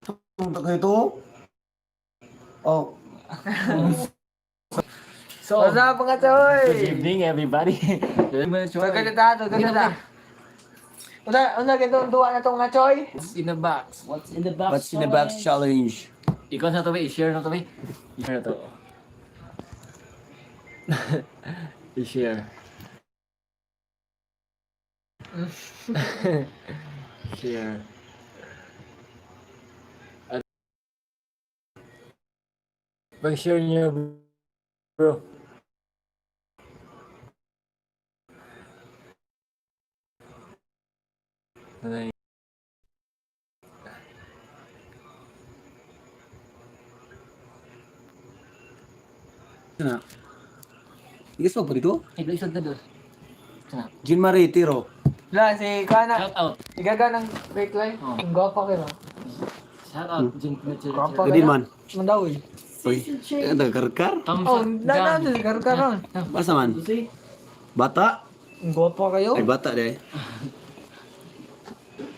Punta kayo to? Oh. So, What's up mga choy? good evening everybody. Ganito. Una ganito duwa na to mga choy. What's in the box? What's in the box challenge? Ikaw na to ba? I-share na to ba? I-share na to. I-share. Share. Pag-share niyo, bro. Nanay. Sana. Igas pa po dito? Ay, isod na doon. Sana. Jean Marie Tiro. La si kana. Shout out. Igaga ng break line. Oh. Ang gwapa kayo. Shout out. Jin Gwapa Gadi man. Mandaw eh. Uy, ano karkar? Thumbs Oh, up. na karon. Basta man. Bata? Ang gwapa kayo. Ay, bata deh.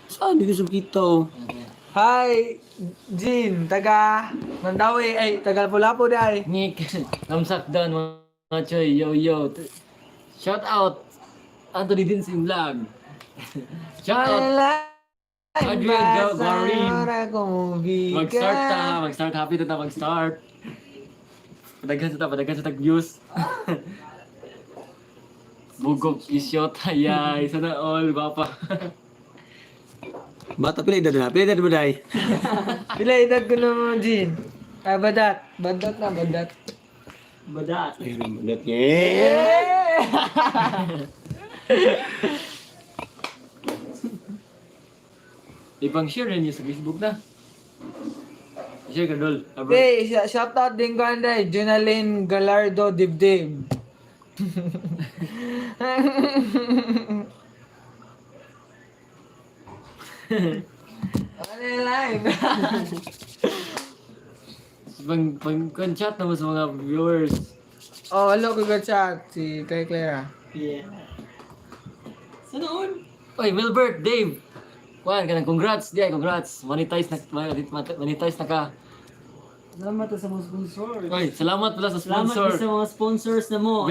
Saan dito sa kita oh? Hi, Jin, taga Mandawi, ay taga Lapu-Lapu dai. Nick, thumbs up doon mga choy. Yo. Shout out. Anthony Dinsin Vlog. Shout out. Adrian Garin. Mag-start. Happy na mag-start. Padagan sa tag-views. Bugok, isyot, hayay. Sana all, bapa. Bata pila edad na? Pila edad mo dai? Pila edad ko naman, Jin? Ah, badat. Badat. Ay, naman yeah. Ipang share niyo sa Facebook na. Share ka dol. Okay, shout out din ko anday, Jonalyn Galardo Dibdib. Ano yung line? Pang chat naman sa mga viewers. Oh, hello ko chat si kay Clara. Yeah. Sana all? Oy, Wilbert, Dave. Kuan kanang congrats, congrats. Monetize na ka. Salamat sa mga sponsor. Oy, salamat pala sa Salamat sponsor. sa mga sponsors na mo.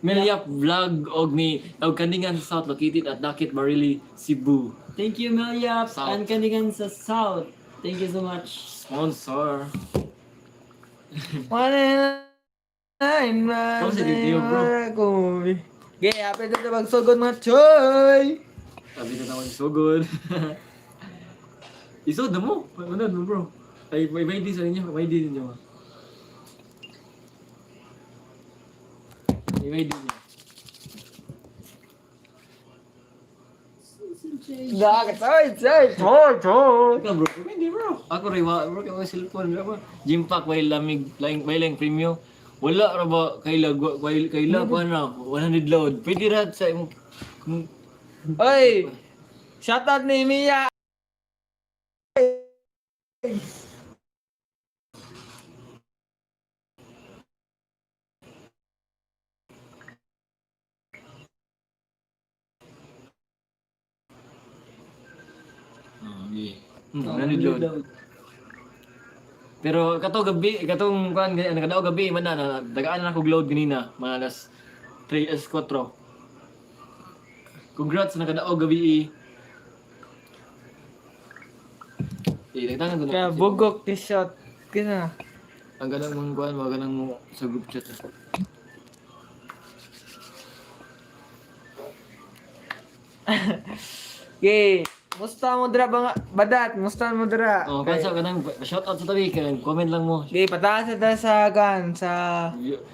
Meliap Vlog og ni Kaningan sa South located at Dakit Marili, Cebu. Thank you, Meliap. South. And Kanigan sa South. Thank you so much. Sponsor. Nine Kamu si Tio, bro. Okay, happy na magsugod mga choy! Sabi na naman so good. Isod na mo. Manod mo bro. Ay, may ID sa inyo. May ID ninyo. May ID niyo. Choy! Ikaw bro. May ID bro. Ako rin. Bro, kaya may cellphone. Gympak, may lamig. May lang premium. Wala ra ba kaila pa na 100 load. Pwede ra sa imong Oy! Shoutout ni Mia! Okay. 100 load. Pero katong kuan nakadao gabi man na dagaan na ko load ganina, mga alas 3 as 4. Congrats sa nakadao gabi. Nagtangan ko na. Kaya bugok t-shirt. Kina. Ang ganang mong kuan, mga ganang mo sa group chat. Okay. Musta mo dira ba badat? Musta mo dira? Oh, kansa kanang shout out sa tabi kanang comment lang mo. Okay, pataas na sa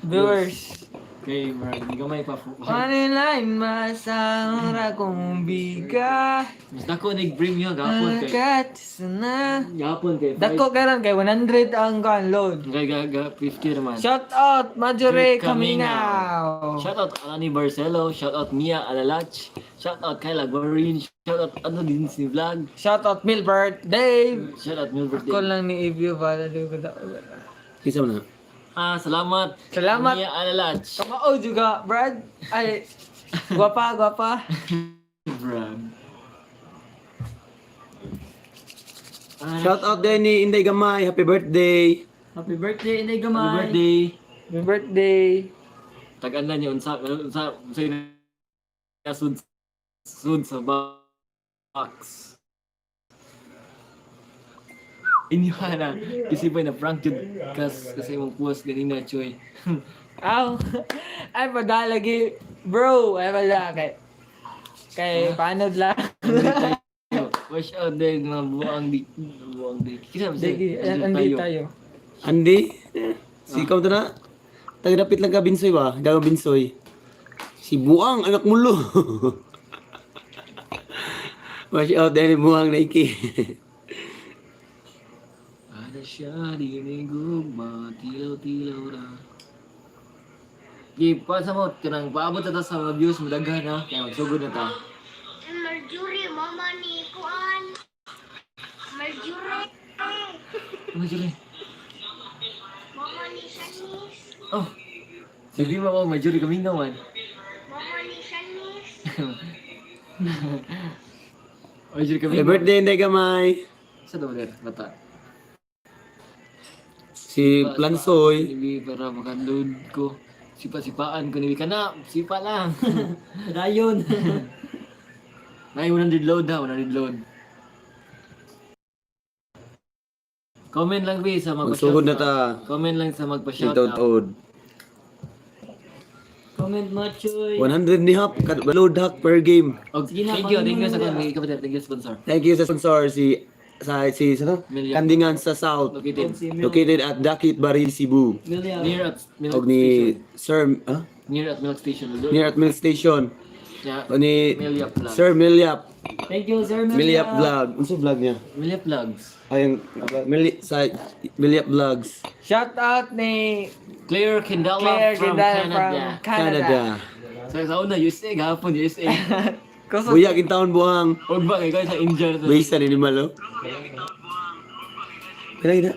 viewers. Okay, bro, hindi ka may pa. Line masahura kong biga. Mas dako nag-bring yo gapon kay. Sana. Gapon kay. Dako karon kay 100 ang load. Kay 50 naman. Shout out Majore Kamingaw. Kamingaw. Shout out Alani Barcelo, shout out Mia Alalach, shout out Kyla Gorin, shout out ano din si Vlog, Shout out Milbert Dave. shout out Milbert Ko Day. lang ni Evio para di ko daw. Kisa mo na? Salamat. Salamat. Mia Alalach. Kamao juga, Brad. Ay, gwapa. Brad. Shout out din ni Inday Gamay. Happy birthday. Happy birthday, Inday Happy Gamay. birthday. Happy birthday. Tag-andan niyo unsa sud sa box. Inyo na. Isipin na prank jud kasi mong post ganina choy. Aw. Ay, padalagi. Bro, ay wala. Kay paano lang. Wash out din mga buang di. Kisa ba Sige, andi tayo. Andy. Si ikaw to na. Tagadapit lang ka Binsoy ba? Dago Binsoy. Si Buang, anak mulo. Watch out din ni Buang na iki. Ada siya dinig gugma tilaw-tilaw ra. Gipa sa mo kanang paabot ta sa mga views mo daghan ha kaya magsugod na ta. Marjorie, mama ni Kuan. Marjorie. Marjorie. Mama ni Shanice. Oh. Sige mo ako Marjorie Kamingaw man. Mama ni Shanice. Marjorie Happy Kamingaw. birthday Inday Gamay. Sa daw der bata. Si Plansoy. Hindi para makaload ko. Sipa-sipaan ko ni kana, sipa lang. Dayon. Nay 100 load ha, 100 load. Comment lang bi sa Magsugod na ta. Comment lang sa magpa-shout Itaw out. taod. Comment mo, Choy. 100 ni hap. Load hack per game. Og Sige na, thank you panginoon sa mo kami kapatid, thank you sponsor. Thank you sa sponsor si ano? Million. Kandingan sa South. Located Located at Dakit Baril, Cebu. William. near at Milk Og ni Station. Sir, Near at Milk Station. near at Milk Station. Yeah. O ni Milyap Vlog. Sir Milyap. Thank you, Sir Milyap Vlog. Ano sa vlog niya? Milyap Vlogs. Ay, sa Milyap Vlogs. Shout out ni Claire Kendala Claire from Gindala Canada. from Canada. Canada. Sa una, USA, gahapon USA. Kusog. Buya in taon buhang. Huwag ba kayo sa India? Bisa ni Malo. Kaya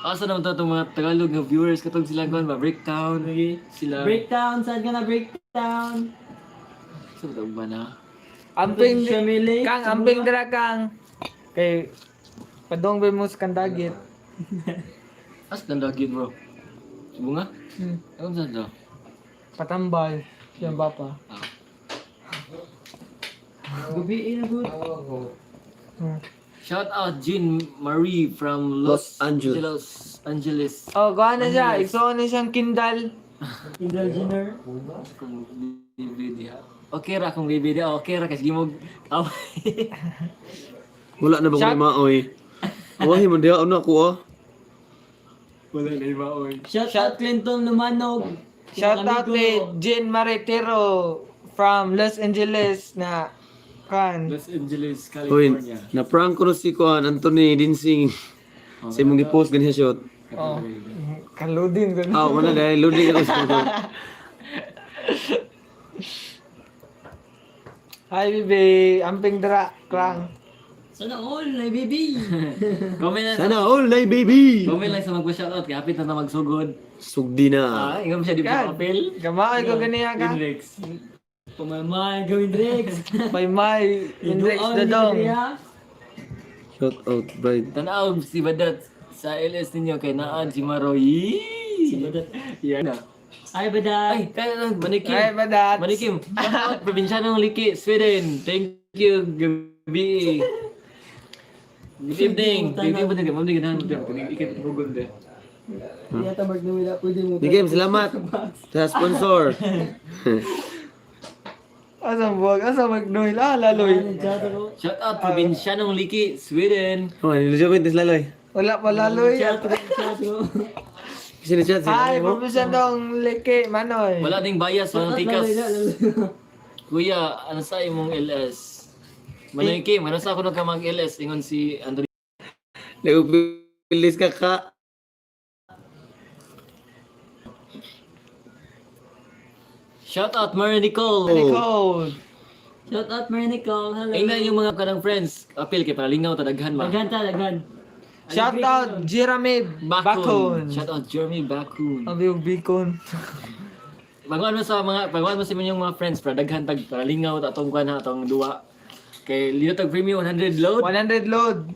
Asa naman itong mga Tagalog na viewers katong sila kung ba breakdown sila. Breakdown, saan ka na breakdown? Sa ba na? Amping Shamili. Kang amping dira kang kay padong ba mo sa kandagit. As dandagin bro. Bunga? Ano sa daw? Patambal. Yan bapa. Gabi na good. Shout out Jean Marie from Los Angeles. Oh, gawa na siya. Igsoon na siyang kindal. Kendall Jenner. Kung BBD ha. Okay ra kung BBD. Okay ra kasi mo away. wala na ba Shout- ko maoy? Awahin mo diha ano ako oh. Wala na iba oy. Shout out Clinton Lumanog. Shout out Amigo. ni Jean Maritero from Los Angeles na kan. Los Angeles, Uy, California. na prank ko no si Kuan Anthony Dinsing. Sa imong gi-post ganyan shot. Oh. Kaludin ko na. Ah, wala dahil loading ako sa mga. Hi, baby. Amping dira. Krang. Sana all, na baby. Comment lang. Sana all day baby. Comment lang sa magpa-shoutout kaya hapit na magsugod. Sugdi na. Ikaw mo siya di Yan. pa apel. Gamaay ko ganiya ka. Index. Pamamay, gawin Drex. May may. Index dodong. Shout out bride. Tanaw si Badat sa LS ninyo kay Naan si Maroy. Si Badat. Yan na. Ay, baday. Ay, kaya lang, Manikim. Ay, badat. Manikim. Shoutout, Provincianong Liki, Sweden. Thank you, gabi. Good evening. Good evening. Ma'am, di ganahan mo dyan. Ikit hugod dyan. Hindi ata magdawila, pwede mo. Bigim, salamat sa sponsor. Asa buwag? Asa magnoy? Ah, laloy. Shoutout, Provincianong Liki, Sweden. Oh, nilujo ko yung laloy. Wala pa laloy. Kasi na chat Hi, si profesyon dong liki, manoy. Wala ding bias, walang tikas. Kuya, ano sa imong LS? Manikim, ano sa ako nagka mag-LS? Ingon si Andre. Nagpilis ka. Shoutout, Mary Nicole. Nicole. Shout out, Mary Nicole. Hello. Ingnan yung mga kanang friends. Apil kay paralingaw tadaghan ba? Daghan ta, daghan. Shout out Jeremy Bakun. Shoutout Jeremy Bakun. Abi og Bicon. Baguan mo sa inyong mga friends para daghan tag paralingaw ta atong kuan ha atong duwa. Kay Liotag Premium 100 load. 100 load.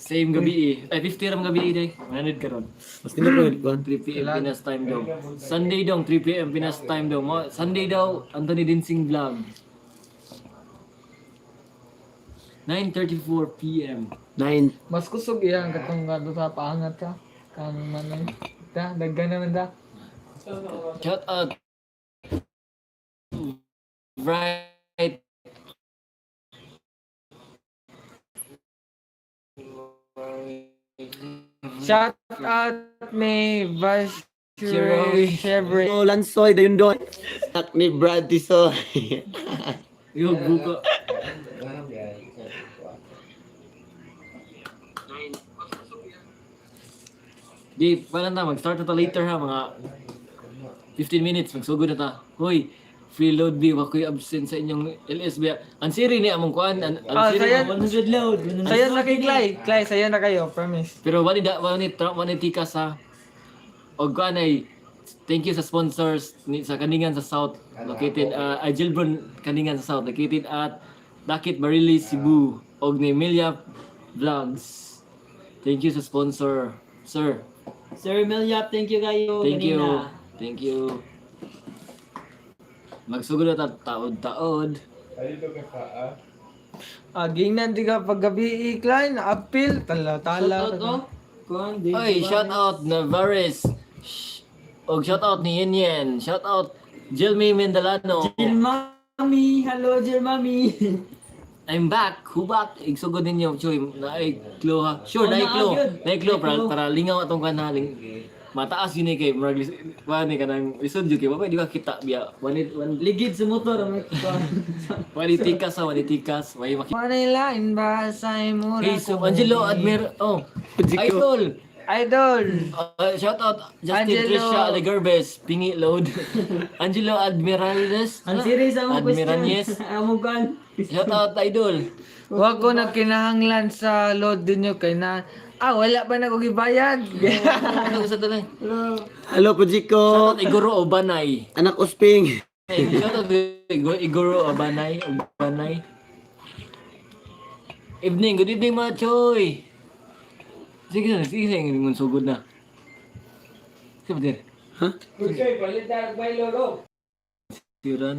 Same gabi Ay 50 ram gabi day. 100 karon. Mas tinapos ko. 3 PM Pinas time daw. Sunday daw 3 PM Pinas time daw. Sunday daw Anthony Dinsing vlog. 9:34 PM. 9. Mas kusog iyan katong kadto sa paangat ka. Kanang manay. Da, daggan naman da. Shout out. Right. Shout out may Vash Chevrolet. Oh, Lansoy, dayon doon. Anak ni Brad Tisoy. Yo, buka. Di, paano na, mag-start na ta later ha, mga 15 minutes, magsugod na ta. Hoy, free load B, wako'y absent sa inyong LS ba? Ang siri ni among kuan, ang siri sayan. mo. 100 load. Sayo na kay Clay. Clay, sayo na kayo. Promise. Pero wani tikas ha. Og kuan ay, thank you sa sponsors sa Kaningan sa South, located, Gilbron Kaningan sa South, located at Dakit Barili, Cebu, og ni Emilia Vlogs. Thank you sa sponsor, sir. Sir Melyap, thank you kayo. Thank you. kanina. Thank you. Magsugod na taod-taod. Gingnan di ka paggabi Clay. Na-appeal. Tala-tala. Shout out, oh. Kuhan, Dave Oy, Duarte. shout out Navarez. Og shout out ni Yen Yen. Shout out Jilmy Mendalano. Jill Mami. Hello, Jill Mami. I'm back. Who back? Igsugod ninyo, Choy. Naiklo ha. Sure, Oh, naiklo. naagad. Naiklo Naiklo. para lingaw atong kanaling. Mataas yun eh kay Marag. Wani ka nang lisod yun kay. Wapay di ka kita biya. One Ligid sa motor. May kuhan. tikas ha. Wani tikas. Wani makita. Manay lain ba sa imura Hey, so ko? Angelo Admir. Oh, Idol. Idol. Shout out Justin Angelo. Trisha Alegarbes. Pingi load. Angelo Admirales. Ang series ang mga Admiranyes. question. Ang mugan. Shout out Idol. Huwag ko na kinahanglan sa load din nyo kay na... wala pa na ko gibayad. Ano sa talay? Hello, Pujiko. Shout out Igoro Obanay. Anak Usping. Hey, shout out Igoro Obanay. Obanay. Evening, good evening mga choy. Sige na, ngun sugod na. Sige ba dir? Ha? Tiran.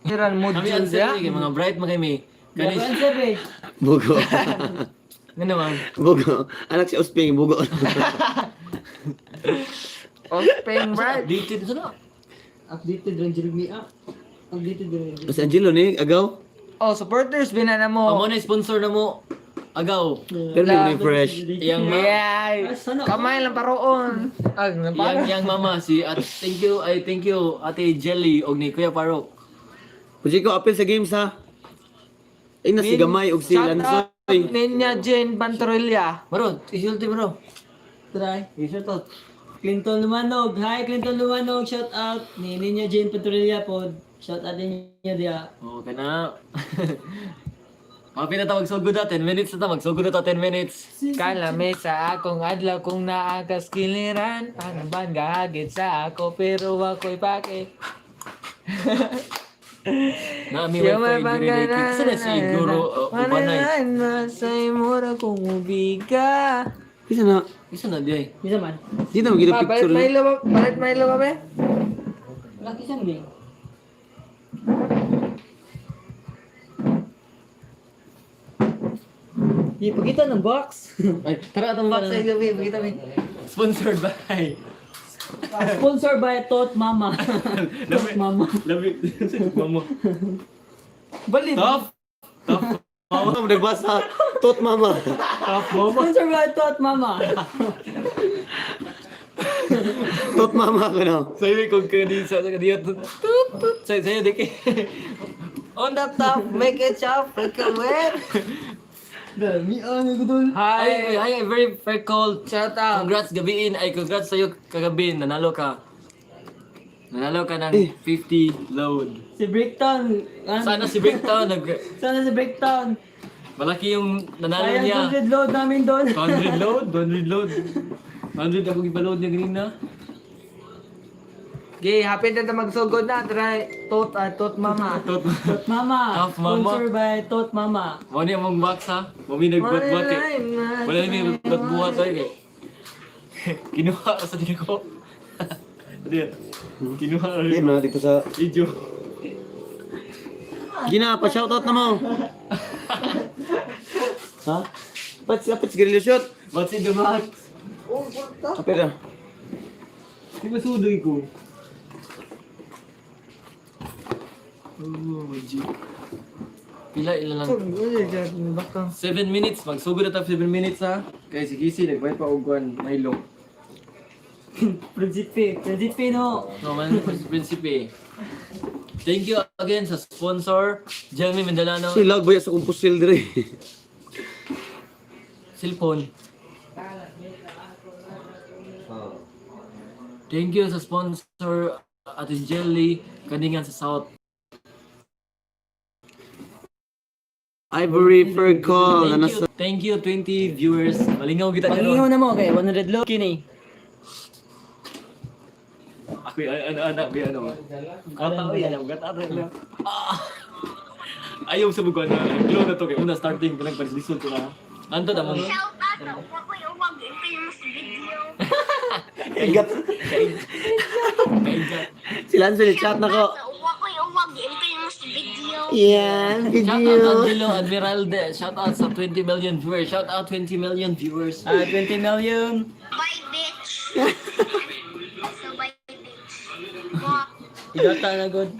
Kiran mo Kami dyan answer siya. sige, mga bright mga kami. Kanis. Kanis. Answer eh. Bugo. Nga naman. Bugo. Anak si Usping, bugo. Open bright. Updated sa na. Updated rin Jeremy. Updated rin. Mas Angelo ni, agaw. Supporters binana Amo mo. na sponsor na mo. Agaw. Pero di mo ni fresh. Yang Yeah. Kamay lang paroon. yang mama si at thank you Ate Jelly og ni Kuya Parok. Pujiko, apil sa games ha. Ay na si Gamay og si Shout out Lansoy. Ninya Jane Pantorilla. Bro, isulti bro. Try. Shout out. Clinton Lumanog. Hi, Clinton Lumanog. Shout out. Ni Ninya Jane Petrolilla po. Shout out din niya dia. Okay na. Mapi na ta magsugod na 10 minutes na ta magsugod na ta 10 minutes. Kalame sa akong adlaw kung naakas kiliran. Ano ba gahagit sa ako pero ako'y pake. Nami Siya wifi may dire dai. Sa na si Guru Ubanay. Manay sa imura kung ubiga. Isa na. Isa na di ay. Bisa man. Di na magiging Balit picture may na. lo balit may lo ba be? Laki siyang din. Di pagkita ng box. Ay, tara atong box ay gabi, kita mi. Sponsored by Sponsored by Tot Mama. Tot Mama. Labi. Mama. Balit. Top. Mama, nagbasa. Tot mama. Sponsored by Tot Mama. Tot mama ko na. Sayo kung kadi sa kadiya tut. Sayo deke. On the top, make it sharp, make it wet. Dami ano ko dun. Ay, very fair call. Shout out. Congrats gabiin. Ay, congrats sa'yo kagabi. Nanalo ka. Nanalo ka ng 50 load. Si Bricktown. Sana si Bricktown. Sana si Bricktown. Malaki yung nanalo Sayang niya. 100 load namin doon. 200 load? 200 load. 100 ako ipaload niya ganina. Okay, happy na magsugod na. Try, tot mama. Tot. Tot Mama. Half Mama. Sponsor by Tot Mama. Mo ni among box ha. Mami nagbuhat-buhat kay. Wala ni nagbuhat ay kay. Kinuha sa dito ko. Diyan. Kinuha Yan na, dito sa... video. Gina, pa-shoutout na mo. Ha? Kapit sigarilyo shot. What's in the box? Kapit na. Di ba sudoy ko? Oh, G. Pila lang. 7 minutes. Magsugod na tayo 7 minutes ha. Kaya si Kisi, nagbayad pa og kuan Milo. Prinsipe. Prinsipe no. No man, Prinsipe. Thank you again sa sponsor, Jeremy Mendalano. So, ilag ba yan sa kumpusil dire? Cellphone. Thank you sa sponsor, Ate Jelly, Kaningan sa South. Ivory Fur Call. Na nasa... Thank you 20 viewers. Malingaw kita Pangingaw karon. na mo kay 100 low kini. Ako anak bi ano. Kata yan, gata na. Ayaw sa bugan na. Glow na to kay una starting pinag parislisod ko na. Anto ta mo. Shout out na uwa ko yung wag yung famous video. Igat. Kaiga. Sila sa chat na ko. Na uwa ko yung wag yung famous video. Yan, Shout out video. Angelo Admiralde. Shout out sa 20 million viewers. Shout out 20 million viewers. 20 million. Bye, bitch. So, bye, bitch. Bye. Igata na good.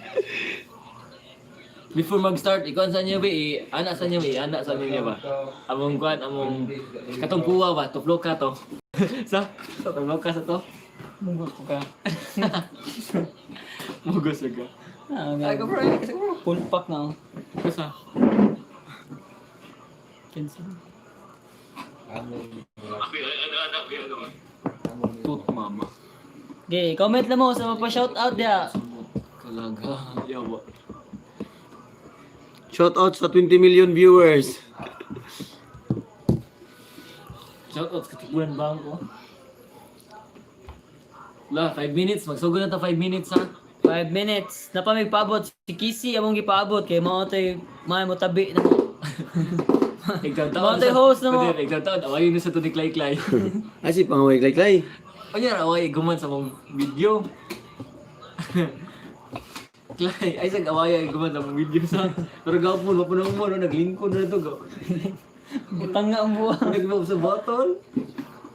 Before mag-start, ikaw sa niyo ba anak sa niyo ba anak sa niyo ba? Among kuan, among katong kuwa ba, tuplo ka to. Sa tuplo ka sa to. Munggo ko ka. Mugos ka. Ay, bro, kasi full pack na. Kasa. Cancel. Tut mama. Okay, comment lang mo sa mapa-shoutout dia. Kalaga. Yawa. Shoutout sa 20 million viewers. Shout out sa Tikuan Bangko. La, 5 minutes. Magsugod na ta 5 minutes ha. 5 minutes. Na pa may paabot. Si Kisi among gipaabot kay mao tay may mo tabi na mo. Igtaw-taw. Mga host na mo. Igtaw-taw. Awayin na sa to ni Clay. Ay, si pangaway klay-klay. Ano yan? Away, guman sa mong video. Clay, ay sag away guman sa mong video sa. Pero gapon, mapunong mo, no? Naglingkod na ito. Utang nga ang buwa. Nag-move sa button.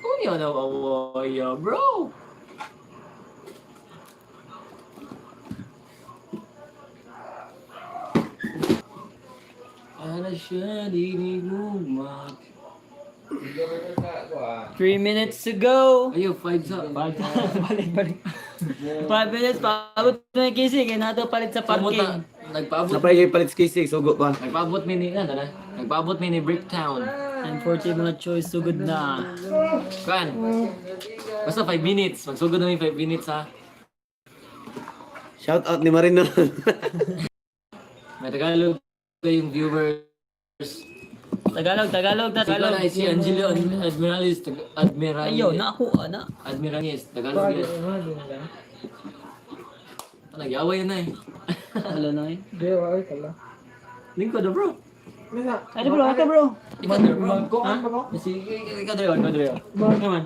Ano yan ang away, bro? Para siya dinigugmat. 3 minutes to go. Ayaw, 5 sa. Balik. 5 minutes paabot na Kisi kay nato palit sa parking. Nagpaabot. Napay kay palit skisi, sugo pa. Nagpaabot mini na, tala. Nagpaabot mini Bricktown. And 40 mga choice so good na. Kan. Basta 5 minutes. Magsugod namin 5 minutes ha. Shoutout ni Marino. May Tagalog kayong viewers. Tagalog. Tagalog na si Angelo Admiralis. Admiralis. Ayo, na ako ana. Admiralis. Tagalog yan. Nag-away na eh. Wala na eh. Lingkod na bro. Ate bro. Ikaw na bro. Ha? Ikaw Dre. Naman.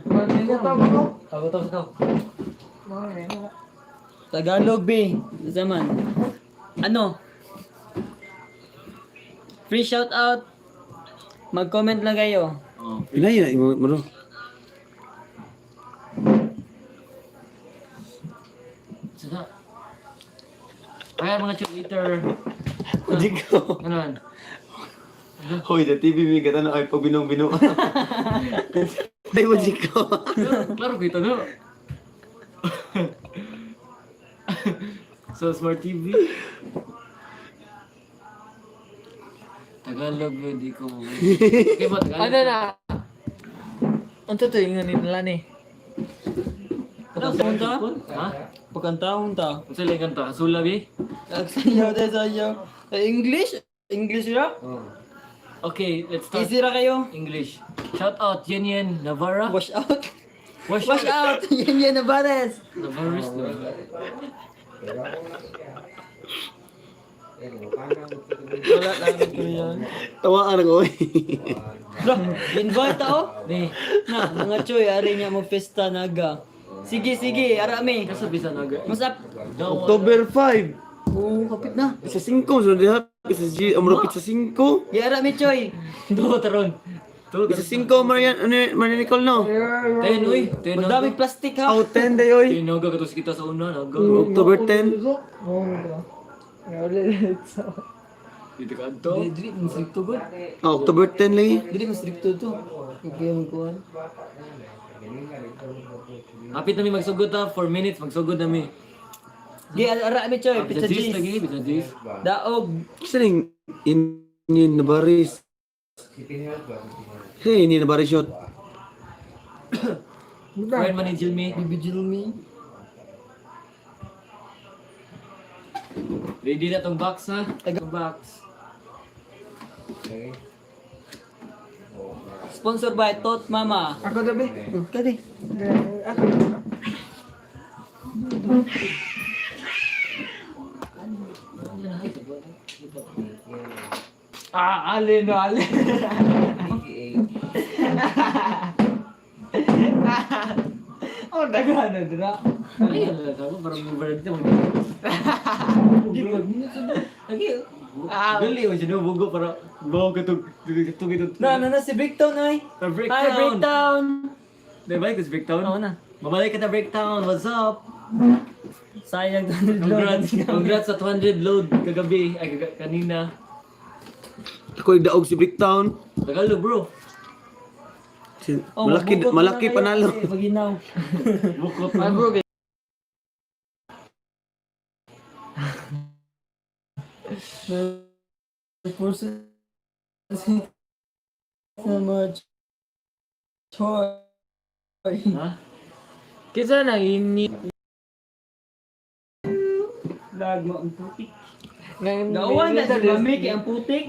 Tago. Tagalog B. Zaman. Ano? Free shout out. Mag-comment lang kayo. Oh. Ilay na, mo. Sada. Kaya mga cheerleader. Hindi ko. Ano man? Hoy, the TV may gata na ay pag binong-bino. Ay, mo ko. Klaro kita no. So smart TV. Tagalog yun, di ko mo. Okay ba, Tagalog? Ano na? Ang totoo yung nila ni. Pagkantahon ta? Ha? Pagkantahon ta. Ang sila yung kanta? Sulabi? Sayo. English? English ra? Okay, let's start. Easy ra kayo. English. Shout out Yen Navarra. Wash out. Wash Wash out! Yan Navarez! Navarez na. Wala lang ko yan. Tawaan ang oy. Invite ako? Na, mga choy, ari niya mo festa naga. Sige, arami. Kasa bisa naga. Masap. October 5. Oo, kapit na. Isa 5, so diha isa G, amro pizza 5. Di arami choy. Tuwa taron. Tuwa Isa 5 Marian Marian Nicole no. Ten, uy. Ten, Madaming plastic ha. Out 10 day oy. Tinaga katos kita sa una. Naga. October 10. Dito ka ato. Dili, mas stricto good. October 10 lagi. Dili, mas stricto to. Okay, magkuhan. Hapit namin magsugod ha. 4 minutes magsugod namin. Di, arami choy, pizza Bisa G's lagi. cheese. Bisa G's. Daog. Isa ning in Navarez. Hey, ini Navarez shot. Friend man ni Jilmi. Bibigil me. Ready na tong box ha. Tong box. Sponsor by Tot Mama. Ako dabi. Kadi. Alin. Oh, daghan na dira. Ay, ako parang mabalik na Hindi ba? Lagi. Gali mo siya bugo para bawa katog itog. Na, si Bricktown ay. Breakdown. Hi, Bricktown. Di ba? Kasi breakdown? Oo na. Babalik ka na breakdown. What's up? Sayang download. Congrats sa 200 load kagabi. Ay, kanina. Ako daog si Bricktown. Tagalo bro. Malaki panalo. Maginaw. Bukot Ay bro, Person so much toy. ha? kisa na ini. Lag mo ang putik. Ngayon, Gawan na si Mami kay ang putik.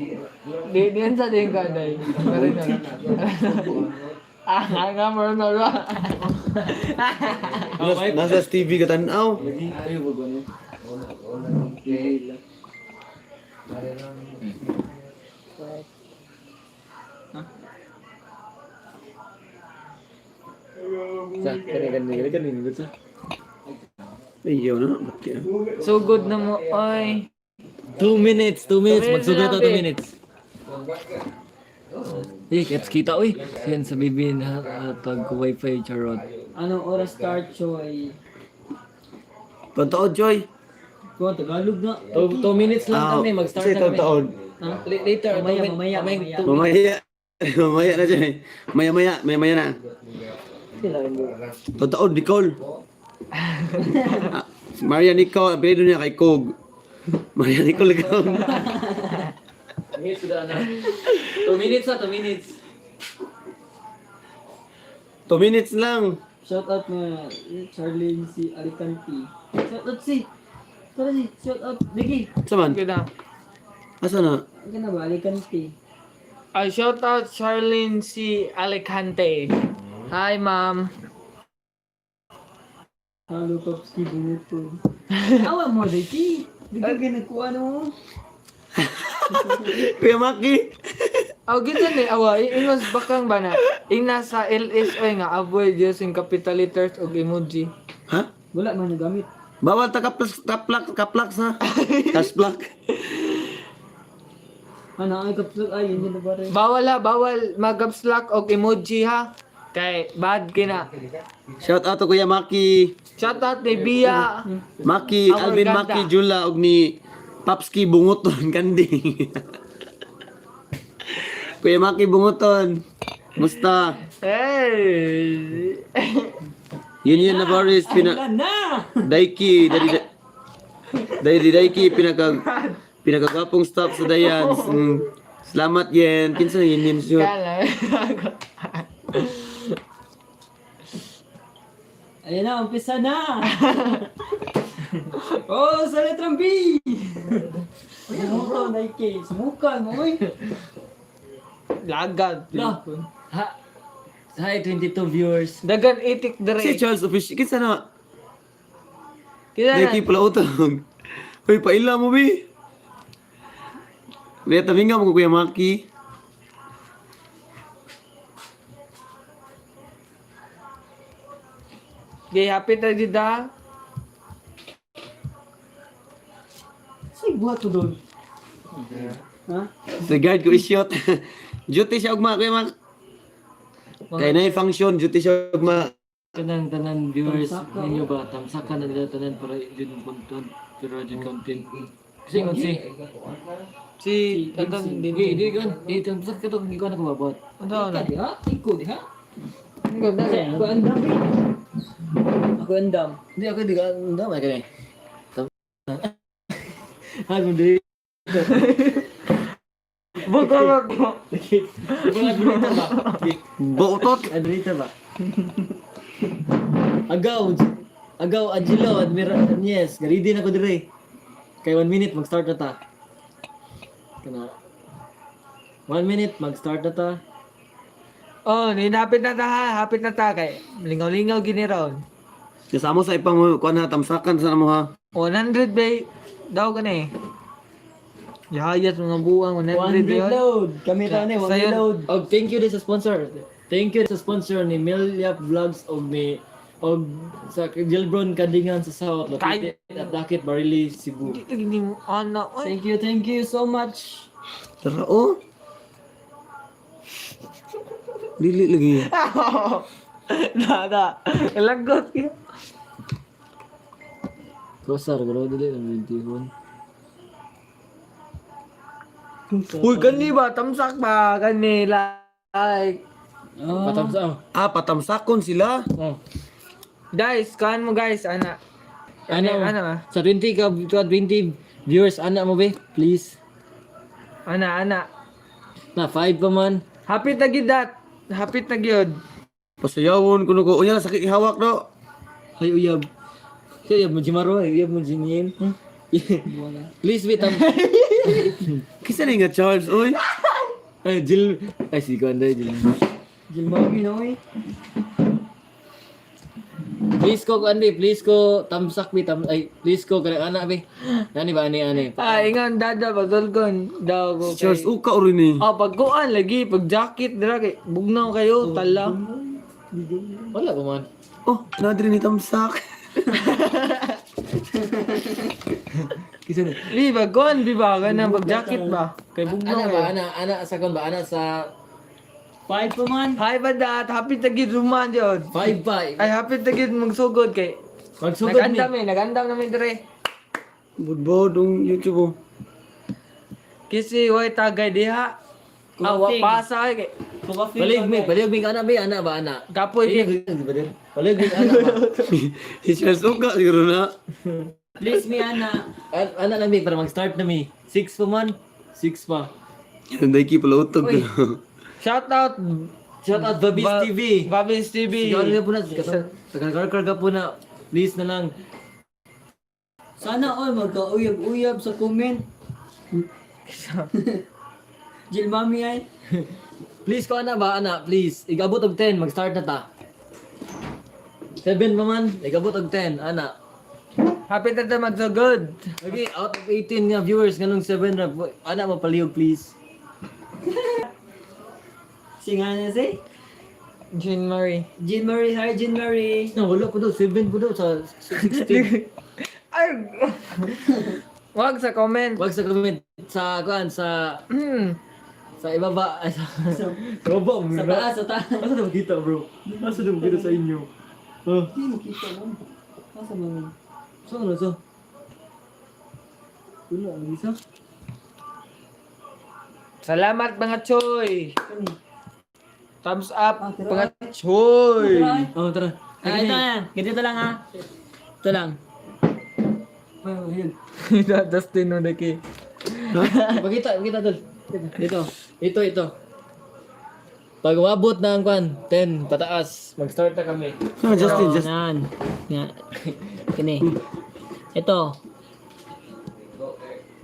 Diyan sa din ka dai. Kare na. Nga mo na ra. Nasa TV ka tanaw. Lagi. Ay, wag ano. Sa kanina gusto. Ayaw na. Bakit? So good na mo oy. 2 minutes. Magsugod na 2 Grabe. minutes. Eh, kita uy. Yan sa bibi na tag wifi charot. Anong oras start choy? Pagtaod, Joy. Ko Tagalog na. 2 minutes lang kami. Mag-start na kami. Taod. Ha? Later. Mamaya. Mamaya. Mamaya na, Joy. Maya na. Pagtaod, Nicole. Maria Nicole, ang pinito niya kay Kog. Maria Nicole ikaw. Sudah na. 2 minutes na, 2 minutes. 2 minutes lang. Shout out mga Charlene si Alicante. Shout out Digi. Saman? Good na. Asa na? Ang ka na ba Alicante? I shout out Charlene si Alicante. Hi ma'am. Halo Popski bumuto. Awa mo Digi. Di ka ginagkuha mo. Kuya Maki. Aw gito ni awa inos bakang bana. Ina sa LSI nga avoid using capital letters ug emoji. Ha? Wala man nagamit. Bawal ta kaplak sa. Kasplak. Ano ay kapsug ay yun na ba rin? Bawal mag-caps lock og emoji ha. Kay bad kina. Shout out to Kuya Maki. Shout out ni Bia. Maki, Our Alvin ganda. Maki, Jula, og ni Papski Bunguton, Kanding. Kuya Maki Bunguton. Musta? Hey. Yun na Boris, Wala na! Daiki, Daiki, pinakagwapong staff sa Dayans. Salamat Yen. Kinsa na Yen shoot. Kala. Ayun na, umpisa na! Oh, sa letrang B! Sumukan, Nike. Sumukan mo, oy. Lagad. La. Ha? Hi, 22 viewers. Dagan itik Si dere. Charles official. Kinsa na? Kila Dahil pala utang. Uy, paila mo, bi. May taminga mo, Kuya Maki. Gay happy ta dida. Say, buhat to doon. Ha? Sa guard ko isyot. Duty siya ugma, Kuya Mak. Kaya na yung function, duty siya ugma. Tanan viewers ninyo ba tamsakan na nila tanan para yun content pero yun content. Kasi ngon Si dagan din. di kan di tamsak ka to hindi ko na kubabot. Ano na? Ha? Ikaw, di ha? Ang ganda Kasi na. ako andam. Ako andam. Hindi ako di ka damay ka ni. Ha gundi. Bukawag mo. Ibu admita ba? Bautot. Admita ba? Agaw Angelo Admiral Agnes galidi na ko dire. Kay 1 minute mag-start na ta. Kana 1 minute mag-start na ta. Oh, ninapit na ta ha. Hapit na ta kay. Lingaw-lingaw gini raon. Kasama sa ipang kuha na tamsakan sa mo ha. 100 bay daw ka na eh. Yahayat mga buwang 100 bay. 100 load. Kami ta ni, 100 Sayon. load. Og thank you din sa sponsor. Thank you sa sponsor ni Milyap Vlogs og sa Gilbron Kadingan sa South located at Dakit Barili Cebu. Dito gini mo ana. Oy. Thank you so much. Tara, oh. Dili lagi. Nada. Lagot ka. Kosar garo dili ang 21. Uy, kani ba? Tamsak ba? Kani like. Patamsa. Ah, patamsakon sila. Oh. Guys, kan mo guys, ana. Ana. Sa 20 ka 20 viewers ana mo be, please. Ana. Na 5 pa man. Hapit na gid dat. Hapit na gyud. Pasayawon kuno ko. Unya sakit ihawak do. Hay uyab. Kaya uyab mo jimaro, uyab mo jinin. Please wait Kisa ni nga Charles, oy. Ay Jill, ay si Ganda Jill. Gilmami na oy. Please ko Andy, please ko tamsak bi ay please ko kare ana bi. Nani ba ani. Ah, ingon dada pagdolgon daw ko. Charles uka uri ni. Oh, pagkuan lagi, pag jacket dira kay bugnaw kayo, tala. Wala pa man. Oh, nadri ni tamsak. Kisa na. Li bagkuan di ba kana pag jacket ba? Kay bugnaw Ana ba kayo. ana sa kon ba ana sa 5 pa man. Hi ba dat, hapit na gid ruman jud. 5 pa. Ay hapit na gid magsugod kay. Magsugod ni. Nagandam namin dire. Budbod ang YouTube oh. Kasi way tagay diha. Awa Kumating. pasa kay. Balig mi ana bi ana ba ana. Kapoy kay. Balig mi ana ba. Si Charles uka siguro na. Please me ana. Ana na mi para mag-start na mi. 6 pa man. 6 pa. Yung daiki pala utog. Shout out Shout out Babis TV. Babis TV. Sigaw na po na. Tagal-karga po na. Please na lang. Sana all magka-uyab-uyab sa comment. Gilmami ay. Please ko ana ba ana. Please. Igabot og 10. Mag-start na ta. 7 pa man. Igabot og 10. Ana. Hapit na ta magsugod. Okay, out of 18 nga viewers, ganong 7 na. Ana mo palihog please. Singa na say. Jean Marie. Jean Marie, hi Jean Marie. Na wala po daw. 7 po daw sa 16. Ay. Wag sa comment. Wag sa comment. Sa kuan sa sa ibaba. Ay, sa baba. Sa taas, sa taas. Asa na makita bro? Asa na makita sa inyo? Oh. Hindi mo kita mo. Asa mo? Saan na sa? Wala, ang isa. Salamat mga choy. Thumbs up Ah, tira. mga choy. Oh, tara. Ah, ito lang. Ganito lang ha. Ito lang. Oh, yun. Dustin no deki. Pakita tol. Ito. Pag umabot na ang kwan, 10 pataas, mag-start na kami. Ah, Justin. Yan. Yan. Kini. Ito.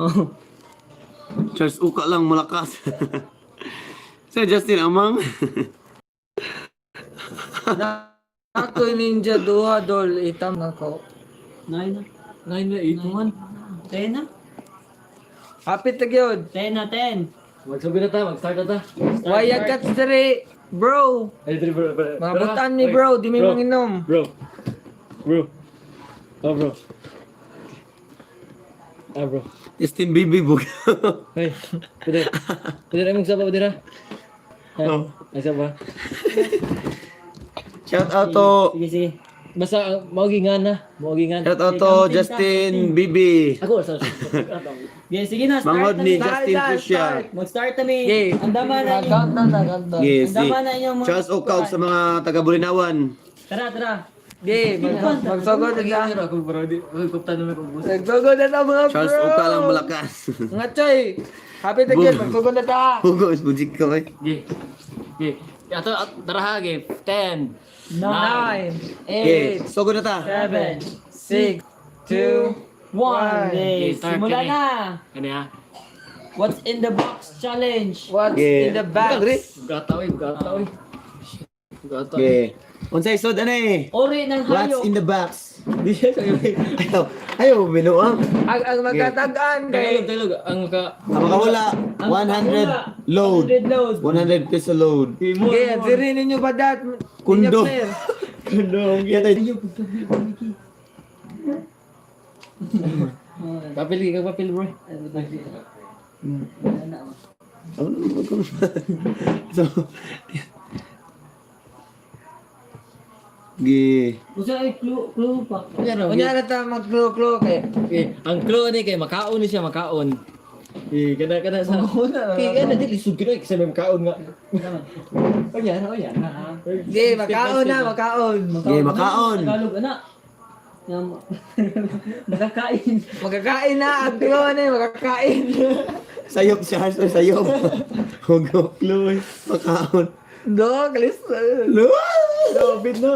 Oh. Charles uka lang malakas. Sa Justin amang. Ako ninja duha dol itam na ko. 9 na. 9 na 8 10 na. Hapit na gyud. 10 na 10. Magsabi na ta, mag-start na ta. Wayag ka diri, bro. Ay, dali bro. Mabutan ni bro, di mi manginom. Bro. Oh bro. Bro. Justin Bibi bug. Hey, pwede. Pwede na magsabaw dira. Oh. Ay, saba. Shout out to Sige. Basta, maugingan na. Maugingan. Shout out to Justin Bibi. Ako, sa Yeah, sige na, start Mangod na. ni Start. Justin Pusha. Mag-start kami. Yay. Andaman na yung... Countdown na, countdown. Yes, Ang dama na inyong mga- Charles Ocaw sa mga taga Bulinawan. Tara. Yay, magsugod na ka. Ako, bro. Ako, kupta naman kung bus. Magsugod na ta mga bro. Charles Ocaw lang malakas. Nga choy. Hapit na gyud, magsugod na ta. Hugo, is bujik ko eh. Okay. Ato, tara ha, game. 10. 9, Okay, 8, sugod na ta. 7, 6, 2, 1. Okay, start simula kami. na. Kani ha? What's in the box challenge? What's Yeah. in the back? Gataw eh. Gataw. Okay. Unsay sud ani? Ori ng What's hayop. in the box? Di siya sa gabi. Ayaw, binuang. Ang magkatagaan kay Tagalog. Ang ka... Ang makawala, 100 load. 100 load. 100 peso load. Kaya diri ninyo ba dat? Kundo. Kundong. Yan ay. Papil bro. So, Gi. Usa ay clue pa. Kunya na ta mag-clue kay. Ang clue ni kay makaon ni siya, makaon. Kada sa... Kaya na, di lisod ka na, kasi may makaon nga. Kanya. Di, makaon na, makaon. Gi, makaon. Tagalog ana. Nakakain. Magkakain na, ang clue na, magkakain. Sayop siya, Harsoy, sayop. Hugo. Clue. Makaon. Do, kalis. Lapit na.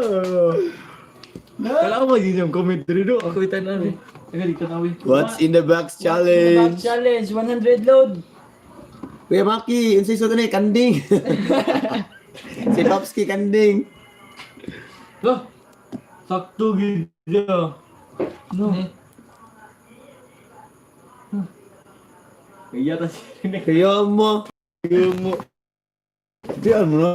Kala mo, hindi niyang comment rin. Ako itan na. Dito na. What's in the box Box challenge? challenge 100 load. Kuya Maki, unsay sud ani kanding. Si Popski kanding. Sakto gila. No. Kaya ta si Kaya mo. Diyan mo na.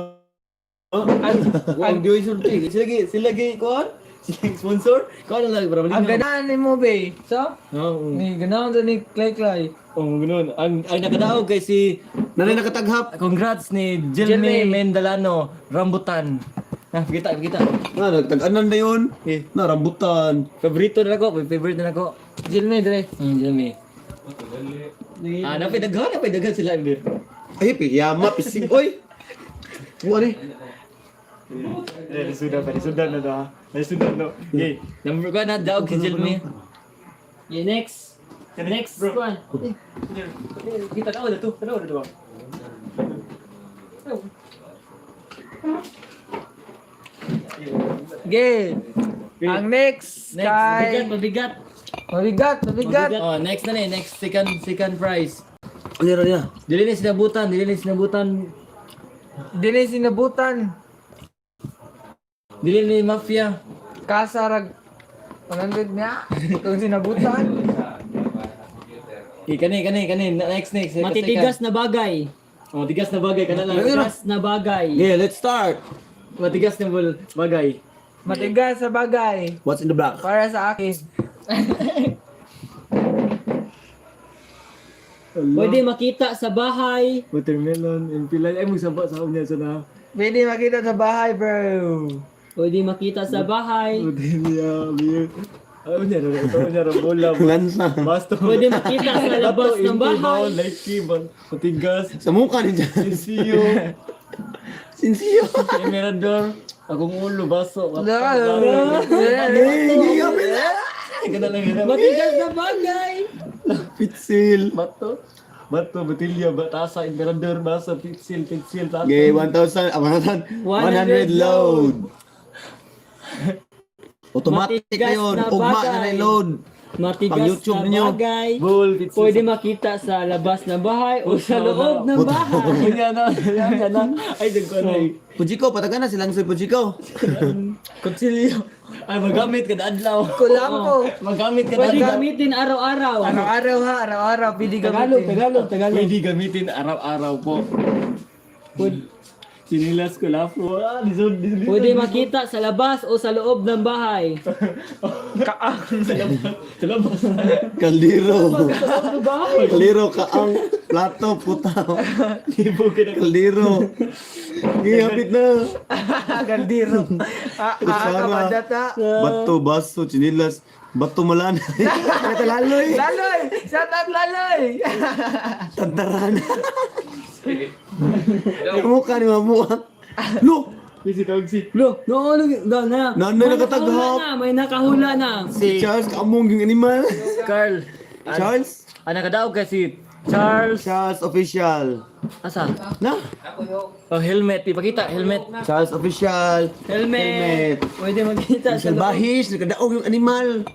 Ang Diyos sulti. Sila lagi kuan? Sila sponsor? Kuan lang para Ang ganaan ni mo, be. So, Oo. ni ganaan doon ni Clay. Oh, ganoon. Ang nakadaog kay si Nanay nakataghap. congrats ni Jilme Jilme Mendalano, Rambutan. Kita. Nagtag-anan na yun. Na, rambutan. Favorito na ako, favorite na ako. Jilme, dire. Jilme. Napay daghan sila dir. Ay, piyama, pisig. Oy! Buwan eh. Sudan na da. Okay. Number 1 na daog si Jilme. Yeah, next. Next one. Kita daw na to. Okay. Ang next, kay... Mabigat. Mabigat. Oh, next na ni, next second prize. Ano yun niya? Dili ni sinabutan. Dili sinabutan. Dili ni mafia. Kasarag. 100 niya. Itong sinabutan. Kani. Next. Matitigas na bagay. Oh, tigas na bagay kana lang. Matigas na bagay. Yeah, let's start. Matigas na bagay. Matigas sa bagay. What's in the box? Para sa akin. Pwede makita sa bahay. Watermelon, impilay. Ay, magsamba sa kanya sa na. Pwede makita sa bahay, bro. Pwede makita sa bahay. Watermelon. Ano niya, bola. Lansa. Basto. Pwede makita sa labas ng bahay. Like matigas. Sa mukha ni Jan. Sinsiyo. Sinsiyo. Emerador. Akong ulo, baso. Matigas na bagay. Pitsil. Bato, batilya, batasa, emperador, baso, pitsil, tasa. Okay, 100 load. Automatic na Matigas yun. na Ugma bagay. na na load. matigas Pang YouTube na ninyo. bagay. Ball pizza. Pwede makita sa labas ng bahay o sa loob ng bahay. Yan na. Ay, dagko na. Pujiko, patagan na silang soy Pujiko. Kutsilyo. Ay, magamit ka na adlaw. Kulampo. Magamit ka na Pwede adlaw. gamitin araw-araw. Araw-araw ha, araw-araw. Pili Tagalog, gamitin. Tagalog. Pwede gamitin araw-araw po. Sinilas ko lang po. Lisod. Pwede makita sa labas o sa loob ng bahay. Sa labas. Kaldero. Bahay. Kaldero kaang plato putaw. Libo ka na. Kaldero. Gihapit na. Gandiro. Kutsara. Kabadata. Bato, baso, chinilas. Bato malana. Kata laloy. Laloy! Shout out Laloy! Tantaran. Yung mukha ni mamuang. Lo! Busy tawag si. Lo, na. Nanay nakataghap. May nakahula na. Si Charles, kaamong yung animal. Carl. Charles? Nakadaog ka si Charles. Charles official. Asa? Na? Oh, helmet. Ipakita, helmet. Charles official. Helmet. Pwede makita sa loob. Bahis, nakadaog yung animal.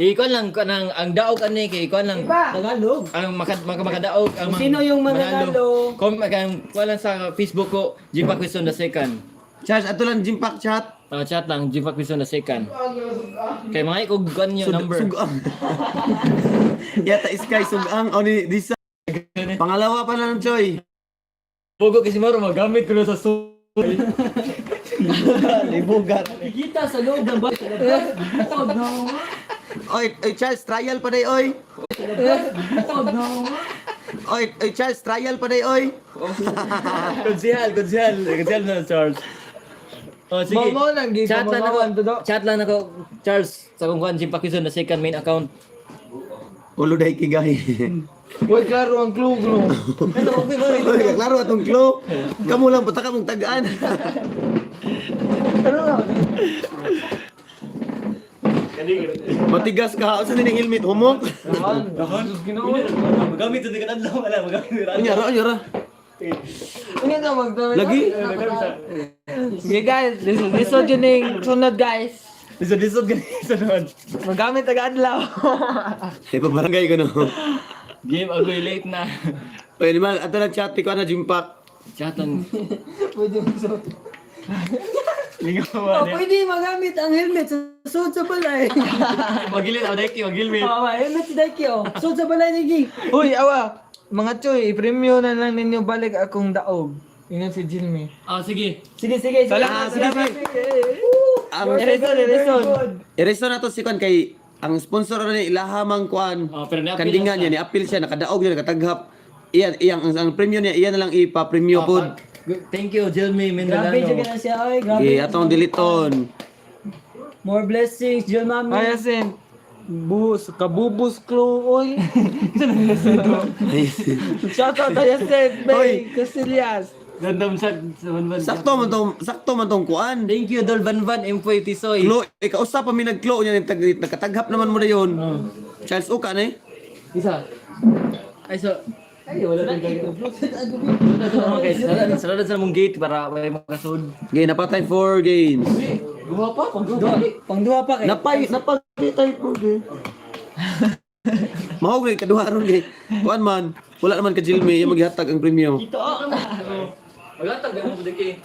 Ikaw lang kanang ang daog ani kay ikaw lang Tagalog. ang makadaog ang Sino yung mananalo? Wala sa Facebook ko, Jimpak Question the second. Charles, ato lang Jimpak chat. Chat lang, Jimpak Question the second. Kay mga ikog kan yung number. Sugang. Yata Sky sugang. O ni Disa. Pangalawa pa lang, Choy. Pogo kasi maro magamit ko na sa Libugat. Kita sa loob ng bahay. Ito, no. Oy, Charles, trial pa day, oy. Ito, no. Oy, Charles, trial pa day, oy. Konsihal na Charles. Oh, sige. Mo lang gito. Chat lang ako. Chat lang ako, Charles. Sa kung kuan Jimpak Question the second main account. Ulo day kigay. Huwag klaro ang clue. Oy, klaro atong klo. Kamu lang pataka mong tagaan. Matigas ka. Saan din ang helmet? Humok? Magamit ito ka adlaw wala magamit. Anyara. Hindi na magdamit. Lagi? Okay guys, lisod yun yung sunod guys. Lisod ganito noon. Magamit taga-adlaw. Eh, pabarangay ko no. Game agoy late na. Oy, naman, ato lang chat ko na Jimpak. Chatan. Pwede mo suot. Lingawa niya. Pwede magamit ang helmet sa suot sa balay. Magilit ako dahil magilmit. Helmet sa Daikyo. Suot sa balay ni Uy, awa. Mga choy, i-premyo na lang ninyo balik akong daog. Ingat si Jilmy. Sige. Sige. Salamat. Ang Reson. ireso na to si Kwan kay ang sponsor ni ilahamang Kwan. Pero na-appeal Kandingan na niya, ni-appeal siya, nakadaog niya, nakataghap. Iyan, ang premium niya, iyan na lang ipa-premium po. Thank you, Jelmy Grabe dyan Mindanao. na siya. Oy, grabe. Atong diliton. More blessings, John Mami. Ayasin. Kabubus clue, oy. Shout out Ayasin, Bay, Casillas. Random sa Banban. sakto man tong Kwan. Thank you, Dol Banban, M4 Tisoy. Klo, ikausap pa mi nagklo niya, nakataghap naman mo na yun. Charles Uka na eh. Isa. Ay, so... Ay, wala rin kayo. Okay, salamat sa mong gate para may makasod. Okay, napatay 4 games. Gumawa pa, Pangduha pa kay. Napatay po game. Mahog rin, kaduha ron kay. Kuan man, wala naman ka Jilmy, yung maghihatag ang premium. Maglatag na mo sa diki.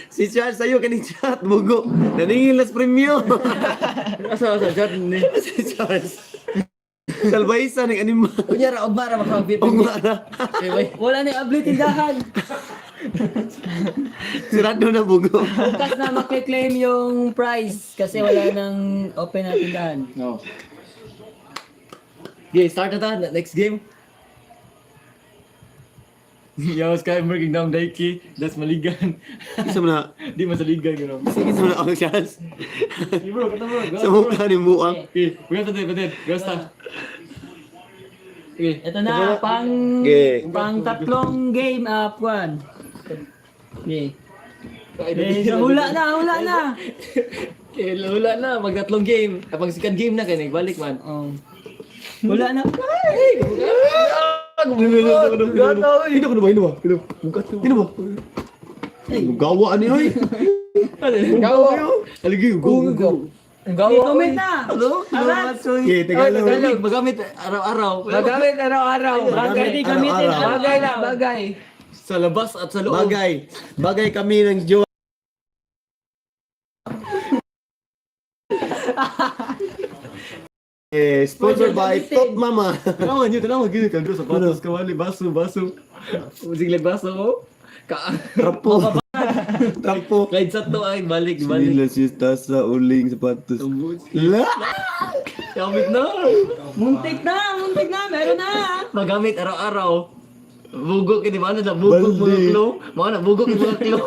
Si Charles sa'yo kani chat, bugo. Naningilas premium. Asa, chat ni. Si Charles. Salbaysa ng animal. Kunyara, ogmara makapit. Pangmara. Wala na abli tindahan. Sirado na bugo. Bukas na makiklaim yung prize kasi wala nang open na tindahan. No. Okay, start na ta. Next game. Yo, Sky breaking down Daiki. That's maligan. Isa mo na. Di masaligan, gano'n. Sige sa mga ako Charles. Hey bro, kata bro. Sa mukha ni Buang. Okay, we're gonna Gasta. Okay. Ito na, Okay. pang tatlong game, Juan. Okay. Hula na. Okay, wala na. Magtatlong game. Kapag second game na, kaya nagbalik man. Hula na. Hino ko na ba? Hino ba? Gawa ni oy. Gawo. Aligi, go. Gawo. Comment na! Hello? Okay, Oy, Tagalog. Tagalog. Magamit araw-araw. Magamit araw-araw. Bagay. Pwede gamitin Araw-araw. Bagay na, bagay. Sa labas at sa loob. Bagay. Bagay kami ng jowa. Sponsored by Top Mama. Tanawan gini kan sa patos kawali baso. Siglag baso mo. Trapo. Trapo. Kahit sa to ay balik. Sinilas yung tasa, uling, sapatos. La! Gamit na. Muntik na! Meron na! Magamit araw-araw. Bugok ini mana na bugok mga Balde. klo. Mana bugok yung mga klo.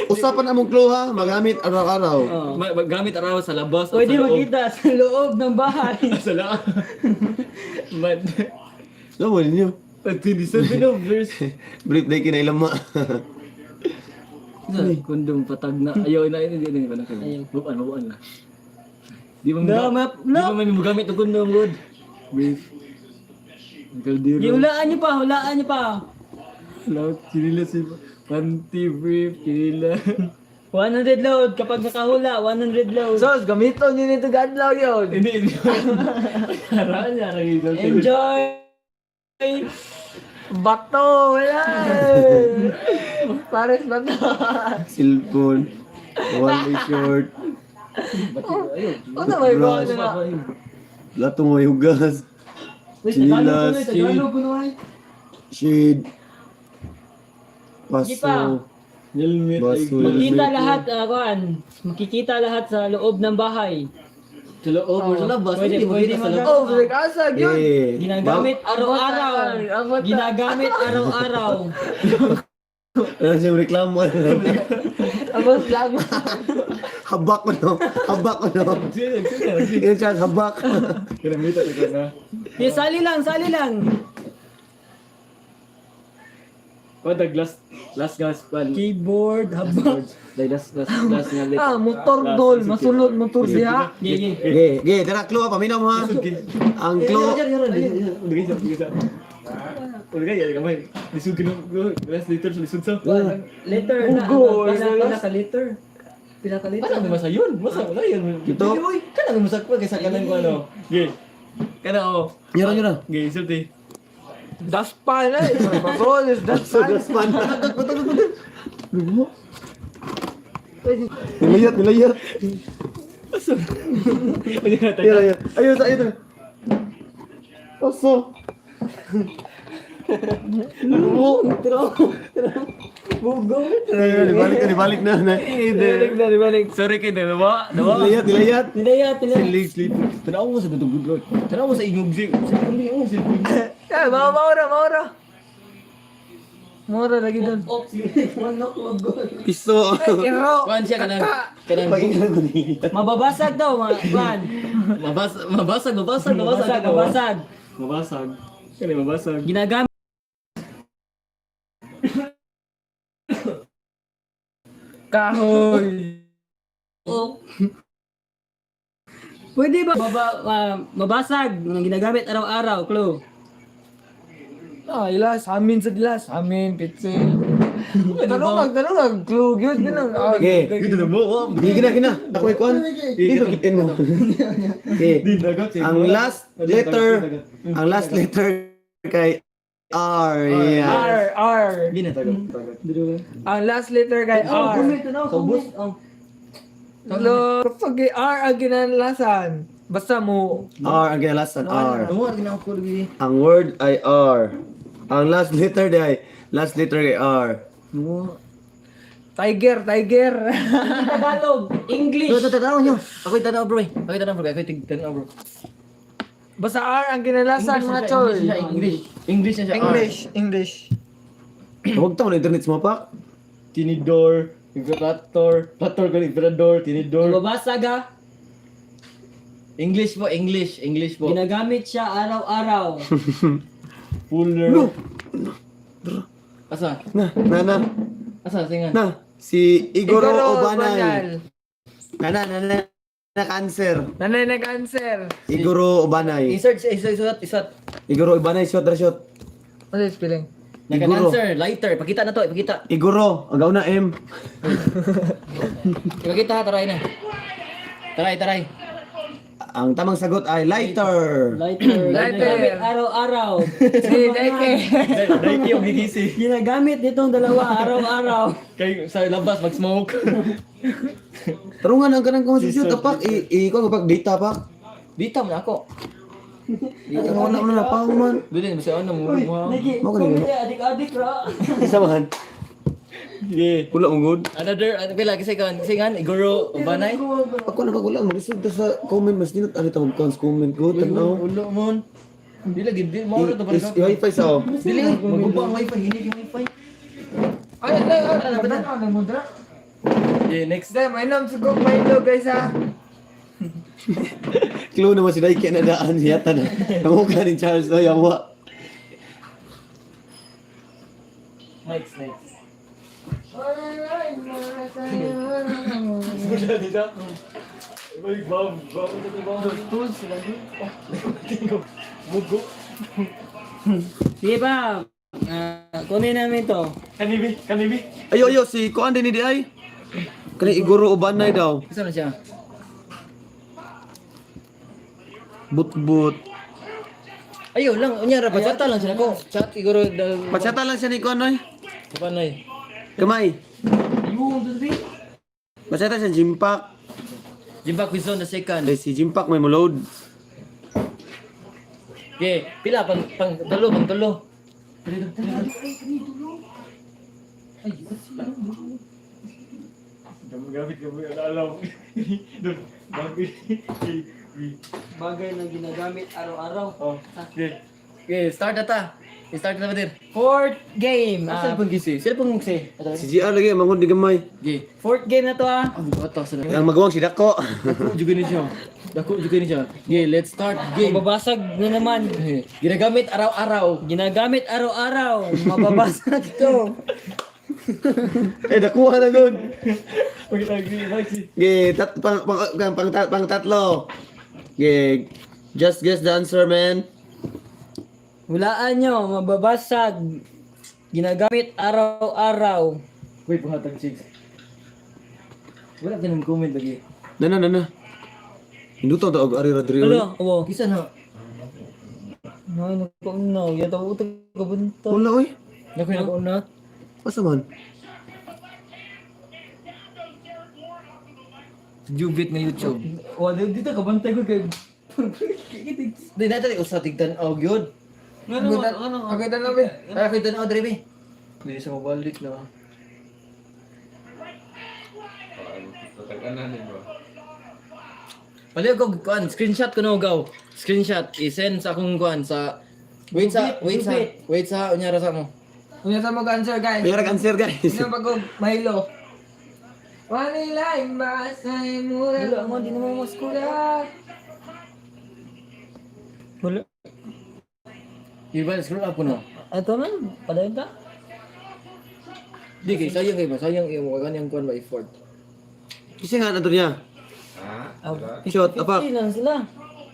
Usapan among klo ha, magamit araw-araw. Magamit araw sa labas at Pwede sa loob. makita sa loob ng bahay. Sa loob. But Lawa ninyo. at hindi sabi no verse. Brief day kinailam ma. Kundong patag na. Ayaw na hindi ba na kayo. Buwan na. Di mo di mo may magamit ng kundong good. Brief. Kaldero. Hulaan niyo pa. Laut kinila si panty brief kinila. 100 load. Kapag nakahula, 100 load. Sos, gamiton yun ito gadlaw yun. Hindi. Haraan niya lang ito. Enjoy! Bato, wala. Pares bato. Cellphone. One way short. Ano ba yung mga na? Latong may hugas. Chinilas. Shade. Sige pa. Paso. Helmet. Baso. Makita lahat, makikita lahat sa loob ng bahay. Sa loob or sa labas. Pwede, Hindi mo pwede kita sa mag- loob. Oh, breakasag yun. Eh. Ginagamit araw-araw. Abot na. Ginagamit araw-araw. Ano siyang reklamo? Abot lang. Habak ko no. Habak ko no. Yan siya, habak. Kinamita ka na. Di, sali lang. Pwede last gas pan. Keyboard, habang. Last nga lit. Ah, motor dol. Masunod motor diha. Gigi. Okay, tara, klo, paminaw mo ha. Ang klo, Letter na. Ugo, Pinaka-letter. Ano masa yun? Masa wala yun. Ito? Kana masak pa kaysa kanan ko ano. Ge. Kana o. yun na. Ge, sulti. Daspan eh. Patrol is daspan. Nilayat. Ayun. Oso. Dibalik na. Dibalik. Sorry kay dalawa. Nilayat. Sleep. Tanaw mo sa dutog good. Tanaw mo sa ingog zik. Sa kundi mo sa Eh, maura. Maura lagi doon. Piso. Iro. Kuan siya kanang Mababasag daw, mga kwan. mabasag. Mabasag. Kani mabasag. Ginagamit. Kahoy. Pwede ba mabasag ng ginagamit araw-araw, Klo? Ah, ilas. Amin sa dilas. Amin, pitsil. Tanong, klug yun. Ganun. Ah, Okay. Dito na mo. Gina. Ako ikuan. Dito kitin mo. Okay. Ang last letter kay R. Yeah. R. Ang last letter kay R. Hello. Kapag R ang ginalasan, basta mo. R ang kinalasan R. Ano ginawa ko lagi? Ang word ay R. Ang last letter kay R. Tiger. Tagalog, English. Tanaw nyo. Ako'y tanaw bro. Ako'y tanaw bro. Basta R ang ginalasan, mga choy. English na siya. English. Huwag tao na internet mo pa. Tinidor, imperator, emperador, tinidor. Mababasag ha. English po. Ginagamit siya araw-araw. Fuller. Asa? Na. Asa singan? Na. Si Igoro Obanay. Obanay. Na cancer. Nanay na cancer. Igoro Obanay. Isat. Igoro Obanay, shot. Ano yung spelling? Iguro. Naka-answer, lighter. Pakita na to, ipakita. Iguro. Agaw na M. Ipakita, taray na. Taray. Ang tamang sagot ay lighter. Lighter. Ginagamit araw-araw. Si Deke. Dahil yung gigisi. Ginagamit nitong dalawa araw-araw. Kay sa labas, mag-smoke. Tarungan ang kanang konsisyon kapak. Ikaw kapak data pak. Dita mo na ako. Wala mo na pa man. Dili, masaya ano mo. Lagi, Mo kanina. kumili adik-adik ra. Isa man. Yeah. Wala mo good. Another, pila, kasi kan, Iguro, Banay. Ako na wala mo lisod sa comment mas dinot ano tawag kans comment ko tanaw. Ulo mo. Dili, di mo to para Is wifi sa oh. Dili, maguba ang wifi, hindi yung wifi. Ay, ano mo dra? Yeah, next. Dahil, mainom sa kong Milo guys ha. Clue naman si Daiki na daan yata na. Namukha ni Charles o yawa. Next. Sige pa. Kunin namin to. Kanibi. Ayo si kuan din ni di ay. Kani Iguro ubanay daw. Isa na siya. But. Ayo lang, unyara, patsata lang siya ko. Chat, Iguro, Patsata lang siya ni kuan oy. Panay. Kamay. Patsata siya Jimpak. Jimba Quizon the second. Si Jimpak may mulod. Okay, pila, pang tulo. Gamit ka mo alam. Doon, Bagay na ginagamit araw-araw. Okay, start na ta. Start na ba din? Fourth game. Cellphone gisi. Cellphone mo gisi. Si GR lagi mangon di gamay. Okay. Fourth game na to ah. Ang bata sa Ang magawang si Dako. Dako juga ni siya. Okay, let's start game. Mababasag na naman. Ginagamit araw-araw. Ginamit araw-araw. Mababasag to. Dakuha na gud. Pag-agree, Ge, pang tatlo. Ge, just guess the answer, man. Hulaan nyo, mababasag. Ginagamit araw-araw. Wait, pahatag chicks. Wala ka nang comment lagi. Nana. Hinduto to og ari Rodrigo. Hello, owo. Kisa na. Nay, nagpaunaw. Yata utag kabunta. Wala oy. Naku yung nakauna. Asa man? Jubit na YouTube. Wala, dito kabantay ko kay... Di na tayo sa tigtan. Oh, good. Ano? Ako ito na ba? Para ko ito na, Dreamy. Hindi siya mabalik na. Paliw ko, kuan, screenshot ko na gaw. Screenshot, i-send sa akong kuan sa... Wait sa, unyara sa mo. Kung sa mag-answer guys. Mayroon answer guys. Sino pag Milo? Manila, imbasay mo. Wala mo, di naman mas kulat. Wala. Iba, scroll up ko na. Ito man, padayon ka? Di kay, sayang kayo ba? Sayang yung mga kanyang kuan ba effort. Kasi nga nato niya. Shot, apak. 50 lang sila.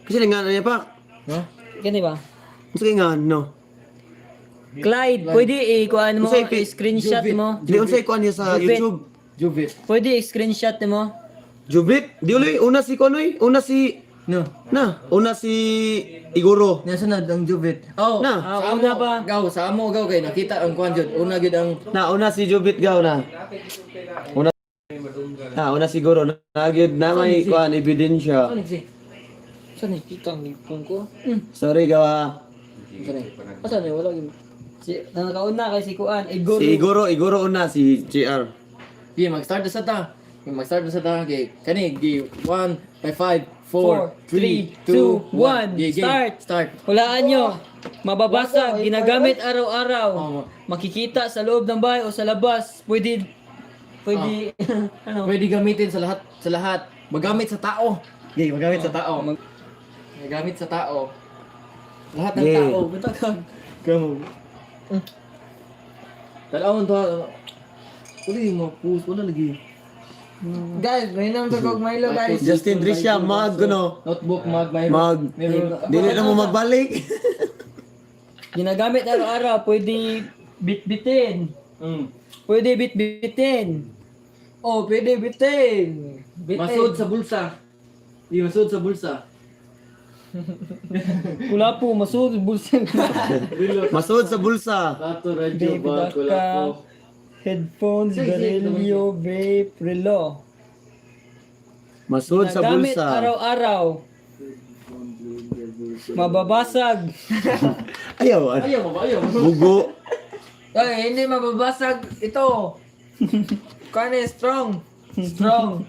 Kasi nga niya pak. Ha? Gani ba? Kasi nga no. Clyde, pwede i-kuhaan mo, Usay, pi- i-screenshot mo. Di unsay kuan niya sa Jubit. YouTube. Jubit. Pwede i-screenshot mo. Jubit, di ulit una si kuanoy, una si una si Iguro. Nasa na ang Jubit. Oh, Na. sa una amo pa. Gaw, sa amo gaw kay nakita ang kuan jud. Una gid ang Una si Jubit gaw na. Una siguro na gyud na may kuan ebidensya. Saan si? Saan ni kitang lipong ko? Sorry gawa. Saan ni? Asan ni wala gyud. Si, nakauna kay si Kuan, Si Iguro una si JR. Di mag-start na sa ta. Mag-start na sa ta kay kani gi 1 by 5 4 3 2 1 Start. Hulaan nyo. Mababasag, ginagamit araw-araw. Makikita sa loob ng bahay o sa labas. Pwede, ano? Pwede gamitin sa lahat. Magamit sa tao. Gay, magamit sa tao. Magamit sa tao. Lahat ng Yay. tao. Matagag. Kamu. Talawon to. Uli mo, push. Wala lagi. Guys, may nang sa Milo guys. Justin Trisha mag ano. Notebook, may Dili na mo magbalik. Ginagamit araw-araw. Pwede Bitbitin. Pwede bitbitin. Oh, pwede bitin. Masud sa bulsa. Di masud sa bulsa. Wala po, masud bulsa. Masud sa bulsa. Tato radyo Baby ba ko daka, headphones, garilyo, vape, relo. Masud sa Ginagamit bulsa. araw-araw. Mababasag. Ayaw. Ayaw mo ba? Ayaw mo. Bugo. Ay, hindi mababasag ito. Kane strong. Strong.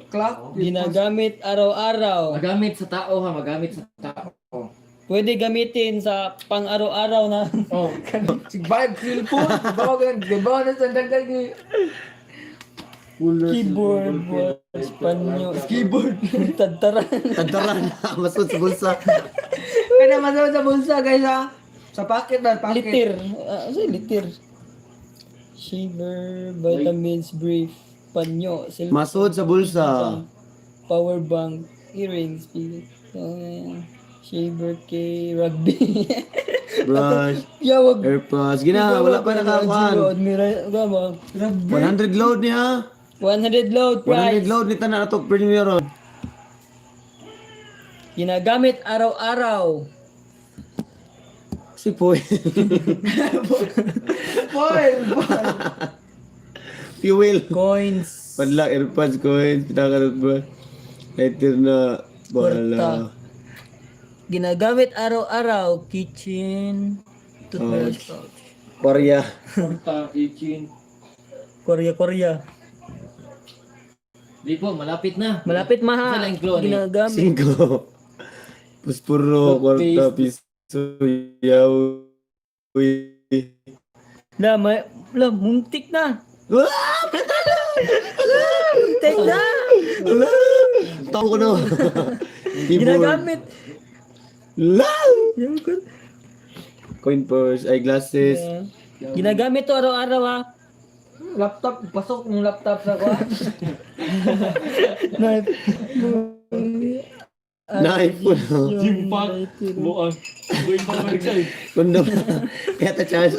Clock. Ginagamit araw-araw. Magamit sa tao ha, magamit sa tao. Pwede gamitin sa pang-araw-araw na Oh, Si vibe cellphone. Bawagan. Gabaw na sa dagal ni. keyboard, mouse, panyo, keyboard, tadtaran. Tantaran. Masud sa bulsa. Kaya masama sa bulsa guys ha. Sa pocket ba? Pocket. Litir. Litir. Shaver, vitamins, brief, panyo, cellphone, Masud sa bulsa. power bank, earrings, speaker, shaver, key, rugby. Brush. Yawag. AirPods. Gina, wala pa nakakuan. Admiral, gama. Rugby. 100 load niya. 100 load 100 price. load ni tanan ato premier ron. Ginagamit araw-araw. Si Poy. Foil. Fuel. Coins. Padla AirPods coins. Pitakarot ba? Lighter na. Kwarta. Bala. Ginagamit araw-araw. Kitchen. Toothbrush. Korea. porta, kitchen. Korea. Di po, malapit na. Malapit Isa maha. lang clone eh. Ginagamit. 5. Puspuro. Kwarta. Piso. Yaw. Muntik na. Wah! Muntik na. Wala! Tawa ko na. Ginagamit. Lang! Coin purse, eyeglasses. Ginagamit to araw-araw ha. Laptop. Pasok ng laptop sa kwa. Knife. Knife po na. Gym pack. Buang. Buang pa naman siya eh. Kondom. Kaya ta charge.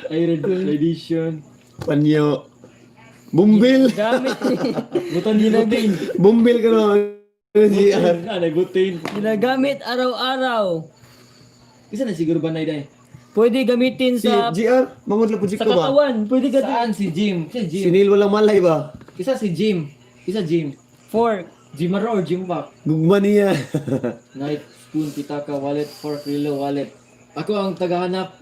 Iron edition. Panyo. Bumbil. Ginagamit. Butin. Bumbil ka naman. GR. Nagbutin. Ginagamit araw-araw. Isa na siguro ba na iday? Pwede gamitin Si sa GR, mangod lang po sa ko ba? katawan. Pwede gamitin. Saan si Jim? Si Si Jim. Neil walang malay ba? Isa si Jim. Isa Jim. Fork. Jimaro or Jim Pack? Gugma niya. Knife, spoon, pitaka, wallet, fork, relo, wallet. Ako ang tagahanap.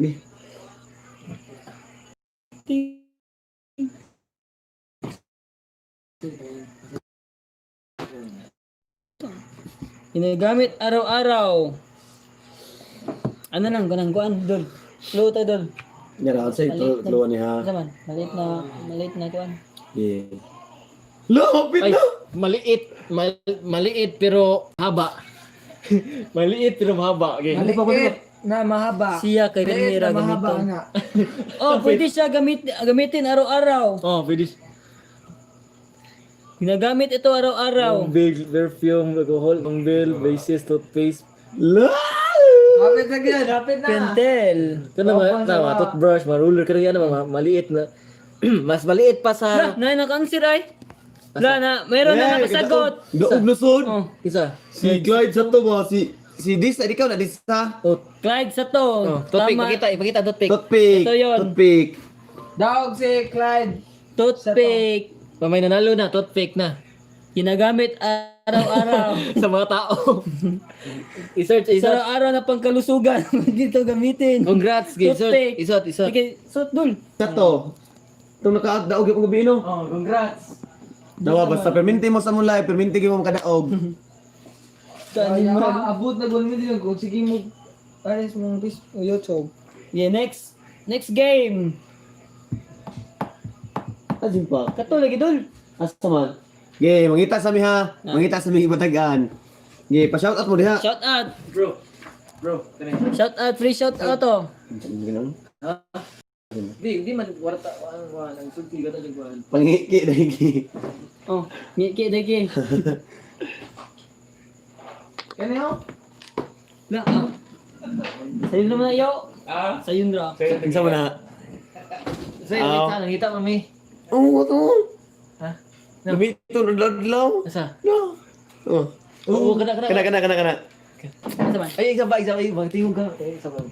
Ginagamit araw-araw. Ano lang, ganang kuan, dol. Slow tayo, dol. Yan ako sa ito. Luwa niya. Ano man, maliit na kuan. Yeah. Lapit Ay, na! maliit. Maliit pero haba. Maliit pero mahaba. Okay. Maliit na mahaba. Siya kay Maliit Ramira na mahaba gamiton. nga. Oh, pwede siya gamitin araw-araw. Oh, pwede. Ginagamit ito araw-araw. Big perfume, alcohol, bill, basis, toothpaste. Hapit na ganyan. Hapit na. Pentel. Ito naman, tama, toothbrush, ruler ka rin yan, maliit na. Mas maliit pa sa... Na naka-answer ay. Mayroon na nakasagot. Daog lusod. Oh, Isa. Si Clyde sa to ba? Si Dis, ikaw na Dis sa? Clyde sa to. Oh, toothpick, Tama. ipakita toothpick. Toothpick. Ito yun. Toothpick. Daog si Clyde. Toothpick. Mamay nanalo na, toothpick na. Ginagamit araw-araw. Sa mga tao. I-search. Sa araw-araw na pangkalusugan. Dito gamitin. Congrats, Toothpick. isot. Sige, sut dul. Sa to. Itong nakaagdaog yung gabi no? Oh, congrats. Dawa, basta perminti mo sa mula, perminti mo makadaog. Kanin mo. Abot na gawin mo din. Kung sige mo. Aris mong YouTube. Yeah, next game. Asin pa. Kato lagi dul. Asa man? Ge, mangita sa mi ha. Mangita sa mi ibatagaan. Ge, pa-shoutout mo diha. Shout out. Bro, Shout out, free shout out to. Ganun. di man warta nang sulti ka ta jugwan. Pangiki dagi. Oh, ngiki dagi. Kani ho? La. Sayo naman na yo. Sayo na. Kinsa mo na? Say, kita nangita mami. Oo, to. Ha? Lumito, nagladlaw. Asa? No. Oh. Oo, kana. Kana. Ano ba? Ay, isa pa, magtingog ka. Isa pa.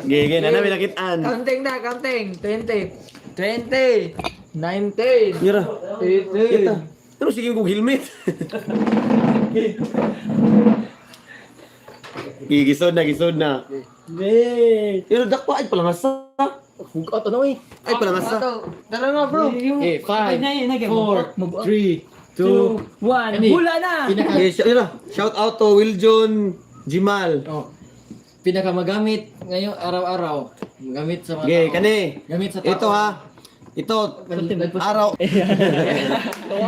Gege, na namin nakitaan. Counting na, counting. 20. 20. 19. Mira. 18. Pero sige kong helmet. Gisod na. Wait. Pero dakpa ay palangasa. Hugot ano eh. Ay palangasa. Tara nga bro. Okay, 5, 4, 3, 2, 1. Ani? Hula na. Shout out to Wiljon Jimal. Oh. Pinaka magamit ngayon araw-araw. Gamit sa mga Okay, tao. kani. Gamit sa tao. Ito ha. Ito, araw.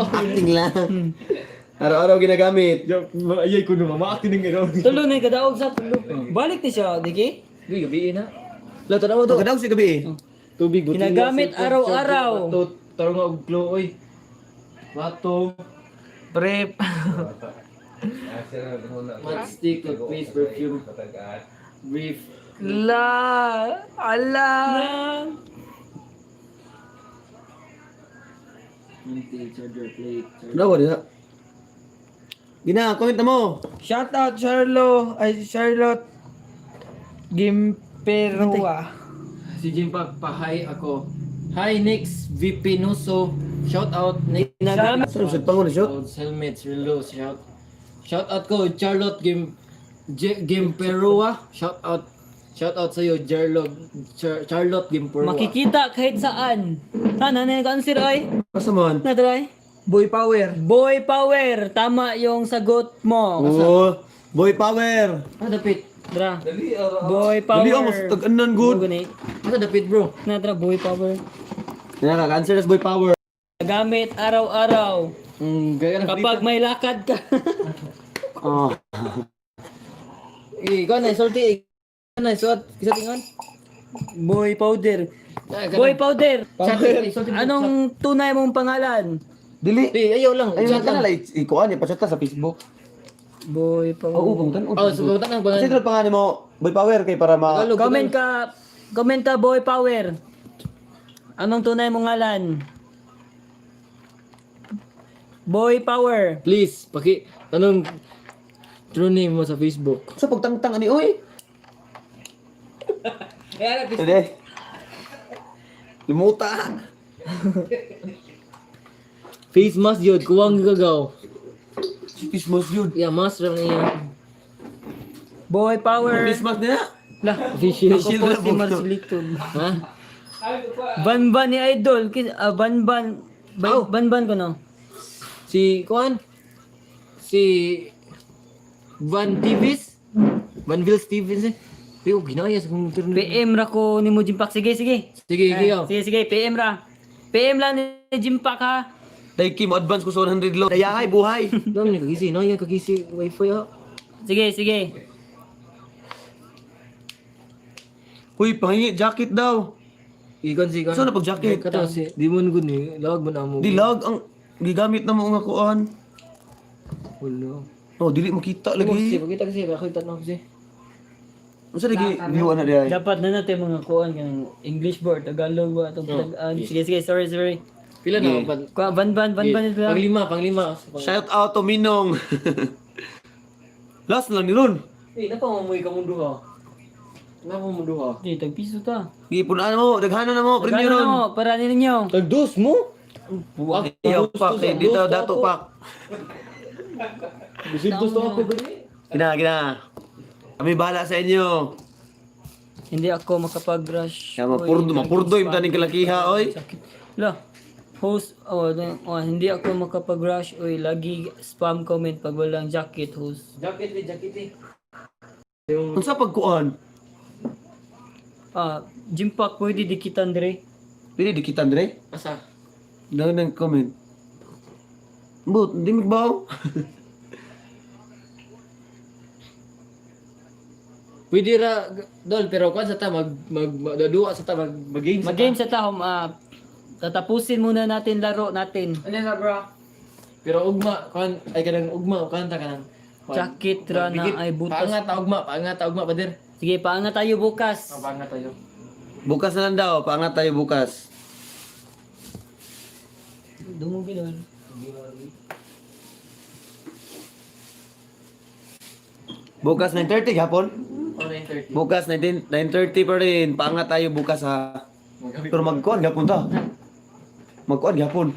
Acting lang. Araw-araw ginagamit. Ayay ko naman, ma-acting nga. Tulo na yung kadaog sa tulo. Balik ni siya, diki? Hindi, gabiin na. Lato na mo to. Kadang si gabi. Tubig, butila, Ginagamit cellphone, araw-araw. charger, bato, tarong nga og glow, oy. Bato, Prep. matchstick, toothpaste, perfume, brief. La. Ala. Charger plate. Dawa din. Gina, comment na mo. Shout out Charlotte Gimperua. Si Jimpak, pa-hi ako. Hi, Nix, VP Nuso. Shout out, Nix. Ginagamit. Saan sa pangon shot? Helmets, relo, shout out ko, Charlotte Gimperua. Shout out sa iyo, Charlotte Gimperua. Makikita kahit saan. Nanay ka answer ay. Asa man? Natry. Boy Power. Boy power. Tama yung sagot mo. Oh, boy power. Ah, dapit. Dra. Boy power. Dali mas tag-anan good. Guni. Asa dapit, bro? Natra boy power. Yan ka, answer as boy power. Gamit araw-araw. Gaya na Kapag may lakad ka. Oh. ikaw na, salty. Ikaw na, suot. Isa tingan. Boy powder. Boy powder. Anong tunay mong pangalan? Dili. ayaw lang. Ay, Chat ka na lang. like ikuan ni pachat ka sa Facebook. Boy powder. Oo, kung tan. Oh, subutan ng Kasi pangalan. ito pangalan mo, boy power kay para ma Tagalog. Comment ka boy power. Anong tunay mong ngalan? Boy power. Please, tanong true name mo sa Facebook. sa pagtangtang ani oy. Dede. Lumuta. Face mask yun, kuwang gagaw. Christmas yun. Yeah, mask ram niya. Boy power. Christmas na. Lah, Official. ako po si Marcelito. Ha? Banban ni Idol. Banban. Banban ko no. Si Van Tivis? Vanville Stevens eh. Pero ginaya sa kong turno. PM ra ko ni mo Jimpak. Sige. Sige, ikaw. Sige, PM ra. PM lang ni Jimpak ha. Dahil Kim, advance ko sa 100 low. Dayahay, buhay. Dami ni kagisi, no? Yan kagisi wifi ha. Sige. Uy, pahingi, jacket daw. Ikan si Saan na pag-jacket? Kato si di mo gud ni lawag mo na mo. Dilag, ang gigamit na mo nga kuan. Wala. Oh, dili mo kita Kasi lagi. pakita kasi ako itanong kasi. Unsa lagi liwan na diay? Dapat na natin mga kuan ng English board, Tagalog ba itong Sige, sorry. Pila na pa. Banban ito. Panglima. Shout out to Minong. Last lang ni Ron. Eh, napamoy ka mundo ha. Napamundo ha. Di, tagpiso ta. Gipunan mo, daghana na mo, premium Gano'n Ron. mo, para ninyo. Tagdos mo? Ayaw pak, dito dato pak. Bisintos to ako gani. Gina. Kami bahala sa inyo. Hindi ako makapag-rush. Kaya mapurdo yung taning kalakiha, oy. La, host, hindi ako makapag-rush. Oy, lagi spam comment pag walang jacket, host. Jacket. Unsa pagkuan? Jimpak, pwede dikitan dire. Pili dikitan dire. Asa? Daw nang comment. But, di magbaw. Pwede ra dol pero kuan sa ta magduwa sa ta mag-game sa Mag-game sa tahom, tatapusin muna natin laro natin. Ano na bro? Pero ugma kuan ay kanang ugma o kanta kanang Jacket ra na ay butas. Paangat taugma pader. Sige, paanga tayo bukas. Paangat tayo. Bukas na lang daw, paangat tayo bukas. Dumugin doon. Bukas 9:30 hapon. Oh, 9:30. Bukas 9:30 pa rin. Paangat tayo bukas ha. Pero magkuhan gapon ta. Magkuhan gapon.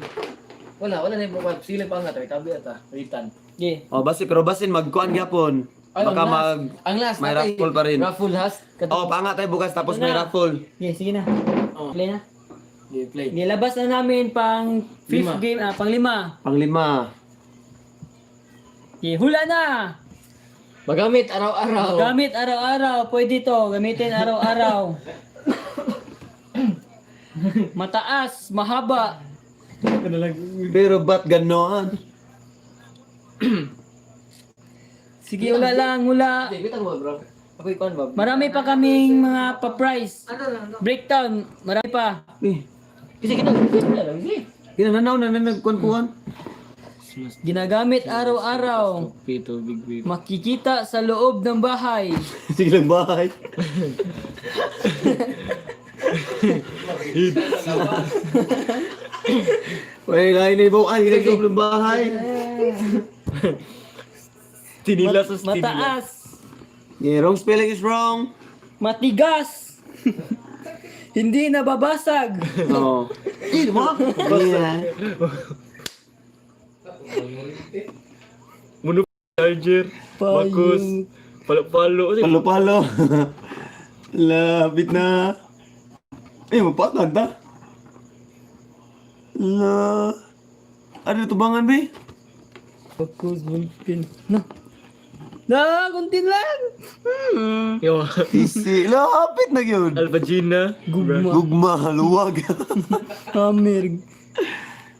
Wala na yung bukas. Sila paangat tayo. Tabi ata. Ritan. Yeah. Oh, pero basin magkuhan gapon. Baka Ang last may na raffle pa rin. Raffle has. Oh, paangat tayo bukas tapos Ano may na? raffle. Yeah, sige na. Oh. Play na. Okay, play. Nilabas na namin pang fifth Lima. game, pang 5. Panglima. Yeah, hula na. Magamit araw-araw. Gamit araw-araw, pwede to, gamitin araw-araw. Mataas, mahaba. Pero ba't ganon? Sige, hula lang, hula. Hindi, bitang mo bro. Ako ikaw ba? Marami pa kaming mga pa-price. Breakdown, marami pa. Eh, Kasi kita lang. kinananaw na nagkuhan-kuhan. Ginagamit araw-araw. Pito, big wave. Makikita sa loob ng bahay. Sige lang bahay. Wala na ibukan, ginagawa ng bahay. Tinila sa Mataas, Yeah, wrong spelling is wrong. matigas. Hindi nababasag. Oh. Eh, mo? Yeah. Charger. Bakus. Palo-palo. Palo-palo. Lapit na. Eh, mapatag ta. La. Ano tubangan, be? Focus, bulpin. No. Na, kuntin lang. Yo. Isi. Lapit na yun. Alvagina. Gugma. Gugma, luwag. Hammer.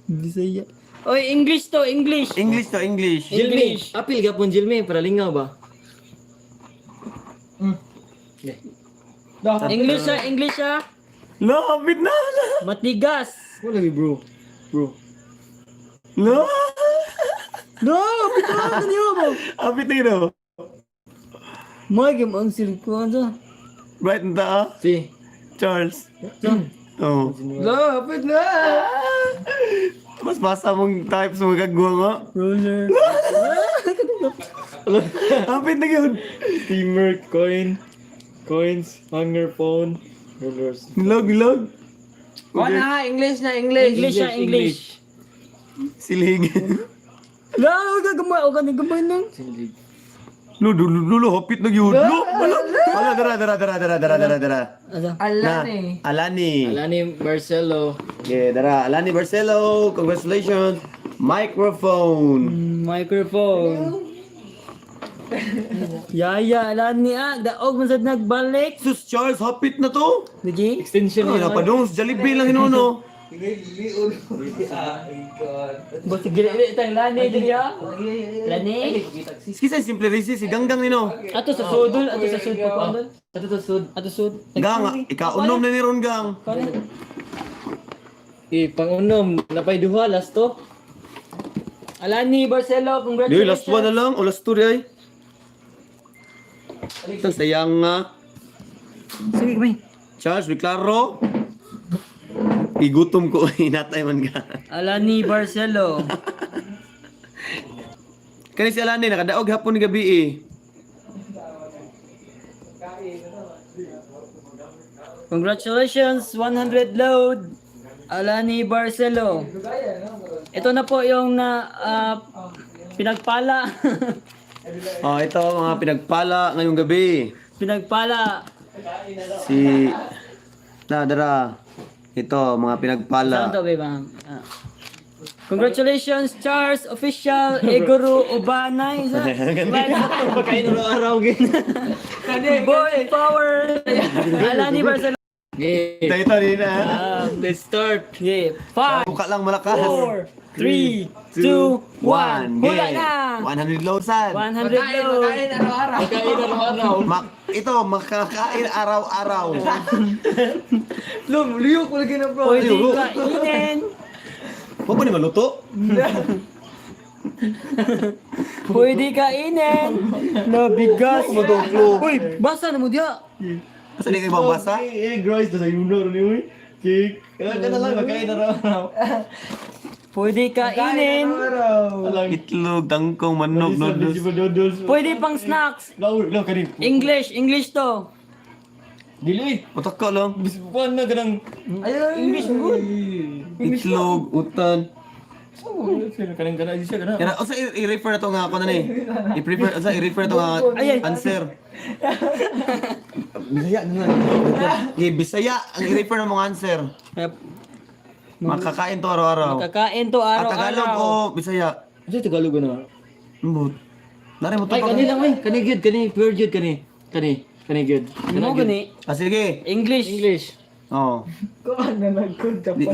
Bisaya. Oy, English to, English. English to English. Jilme. English. Apil gapon Jilme. Para lingaw ba? English siya, English siya. Lapit na. Matigas. Wala bro. Bro. La. No, bitaw niyo mo. Apit na yun. May game on circle sa. Right na ta, Si. Charles. Oh. Lapit na. Mas basa mong type sa mga kagwa nga. Roller. Apit na yun. Steamer. Coins. Hanger phone. Rollers. Ilog. Kuha na, English na, English. English siya, English. Silig. La, gamay, o kanang gamay nang. Silig. Lulo, hapit na yun. Wala, dara. Ano? Alani. Alani. Alani Marcelo. Yeah, dara. Alani Barcelo. Congratulations. Microphone. Microphone. Yaya, alam niya, daog man sad nagbalik. Sus, Charles, hapit na to. Lagi? Extension Ano, niya. napadung sa Jollibee lang hinuno. Boss, gili tayong lani diriya. Lani? Kisa simple risi, si Ganggang nino. Ato sa sudol, ato sa sud po andon. Ato sa sud, ato sud. Gang, ikaunom na ni Ron Gang. Pangunom. Napay duha. Last to. Alani Barcelo, Di, congratulations. last one na lang. O last two di ay. Ito, sayang nga. Sige, may. Charles, Claro. Igutom ko, hinatay man ka. Alani Barcelo. Kani si Alani, nakadaog hapon ni gabi eh. Congratulations, 100 load. Alani Barcelo. Ito na po yung pinagpala. Oh, ito mga pinagpala ngayong gabi. Pinagpala. Si dara. Ito mga Saan pinagpala. to, babe? Congratulations, Charles Official Egoro Obanay. Pagkain araw-araw. Boy Power. Alani Barcelo. Ito rin ah. Let's start. Yeah. 5, Buka lang malakas. 4, 3, 2, 1. Hula na. 100 load san. 100 load. Kain araw-araw. Pagkain araw-araw. Ito makakain araw-araw. Liyok ko lagi na bro. Pwede kainin. Huwag mo ni maluto. Pwede kainin. Na bigas. Uy, basa na mo diya. Basta di kayo mabasa? Gross na yun na rin uy. Cake. Kaya na lang, makain araw-araw. Pwede kainin. Itlog, tangkong, manok, noodles. Pwede pang snacks. Law, kanin. English to. Dili. Utak ka lang. Bispuan na ganang. English good. Itlog, utan. Kanang gana siya gana. Yan, osa i-refer na to nga ako na ni. I-refer na to nga answer. Bisaya na lang. Bisaya ang i-refer na mong answer. Makakain to araw-araw. Kakain to At Tagalog o araw-araw. Bisaya. Ano Tagalog na? Mbot. Nari mo to Ay, pa. kani lang, kani good, kani pure good, kani good. Ano gani? Ah, sige. English. Oo. Kuan na nagkunta pa.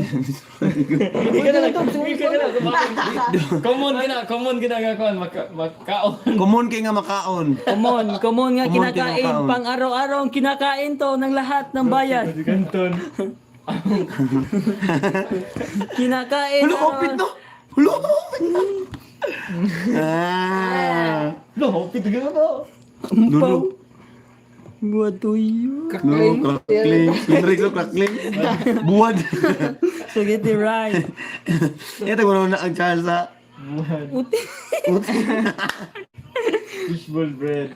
Common gina gakaon makaon. Common kay nga makaon. Common nga Common kinakain. kinakain. Pang araw-araw ang kinakain to ng lahat ng bayan. Kanton. Kinakain. Hulo, hopit no. Hulo, hopit no. Ah. No, hopit gina to. Nuno. Buat tuyo. No, crackling. Hendrix so crackling. Buwad. Spaghetti rice. Ito ko na ang Charles sa. Uti. Fishball bread.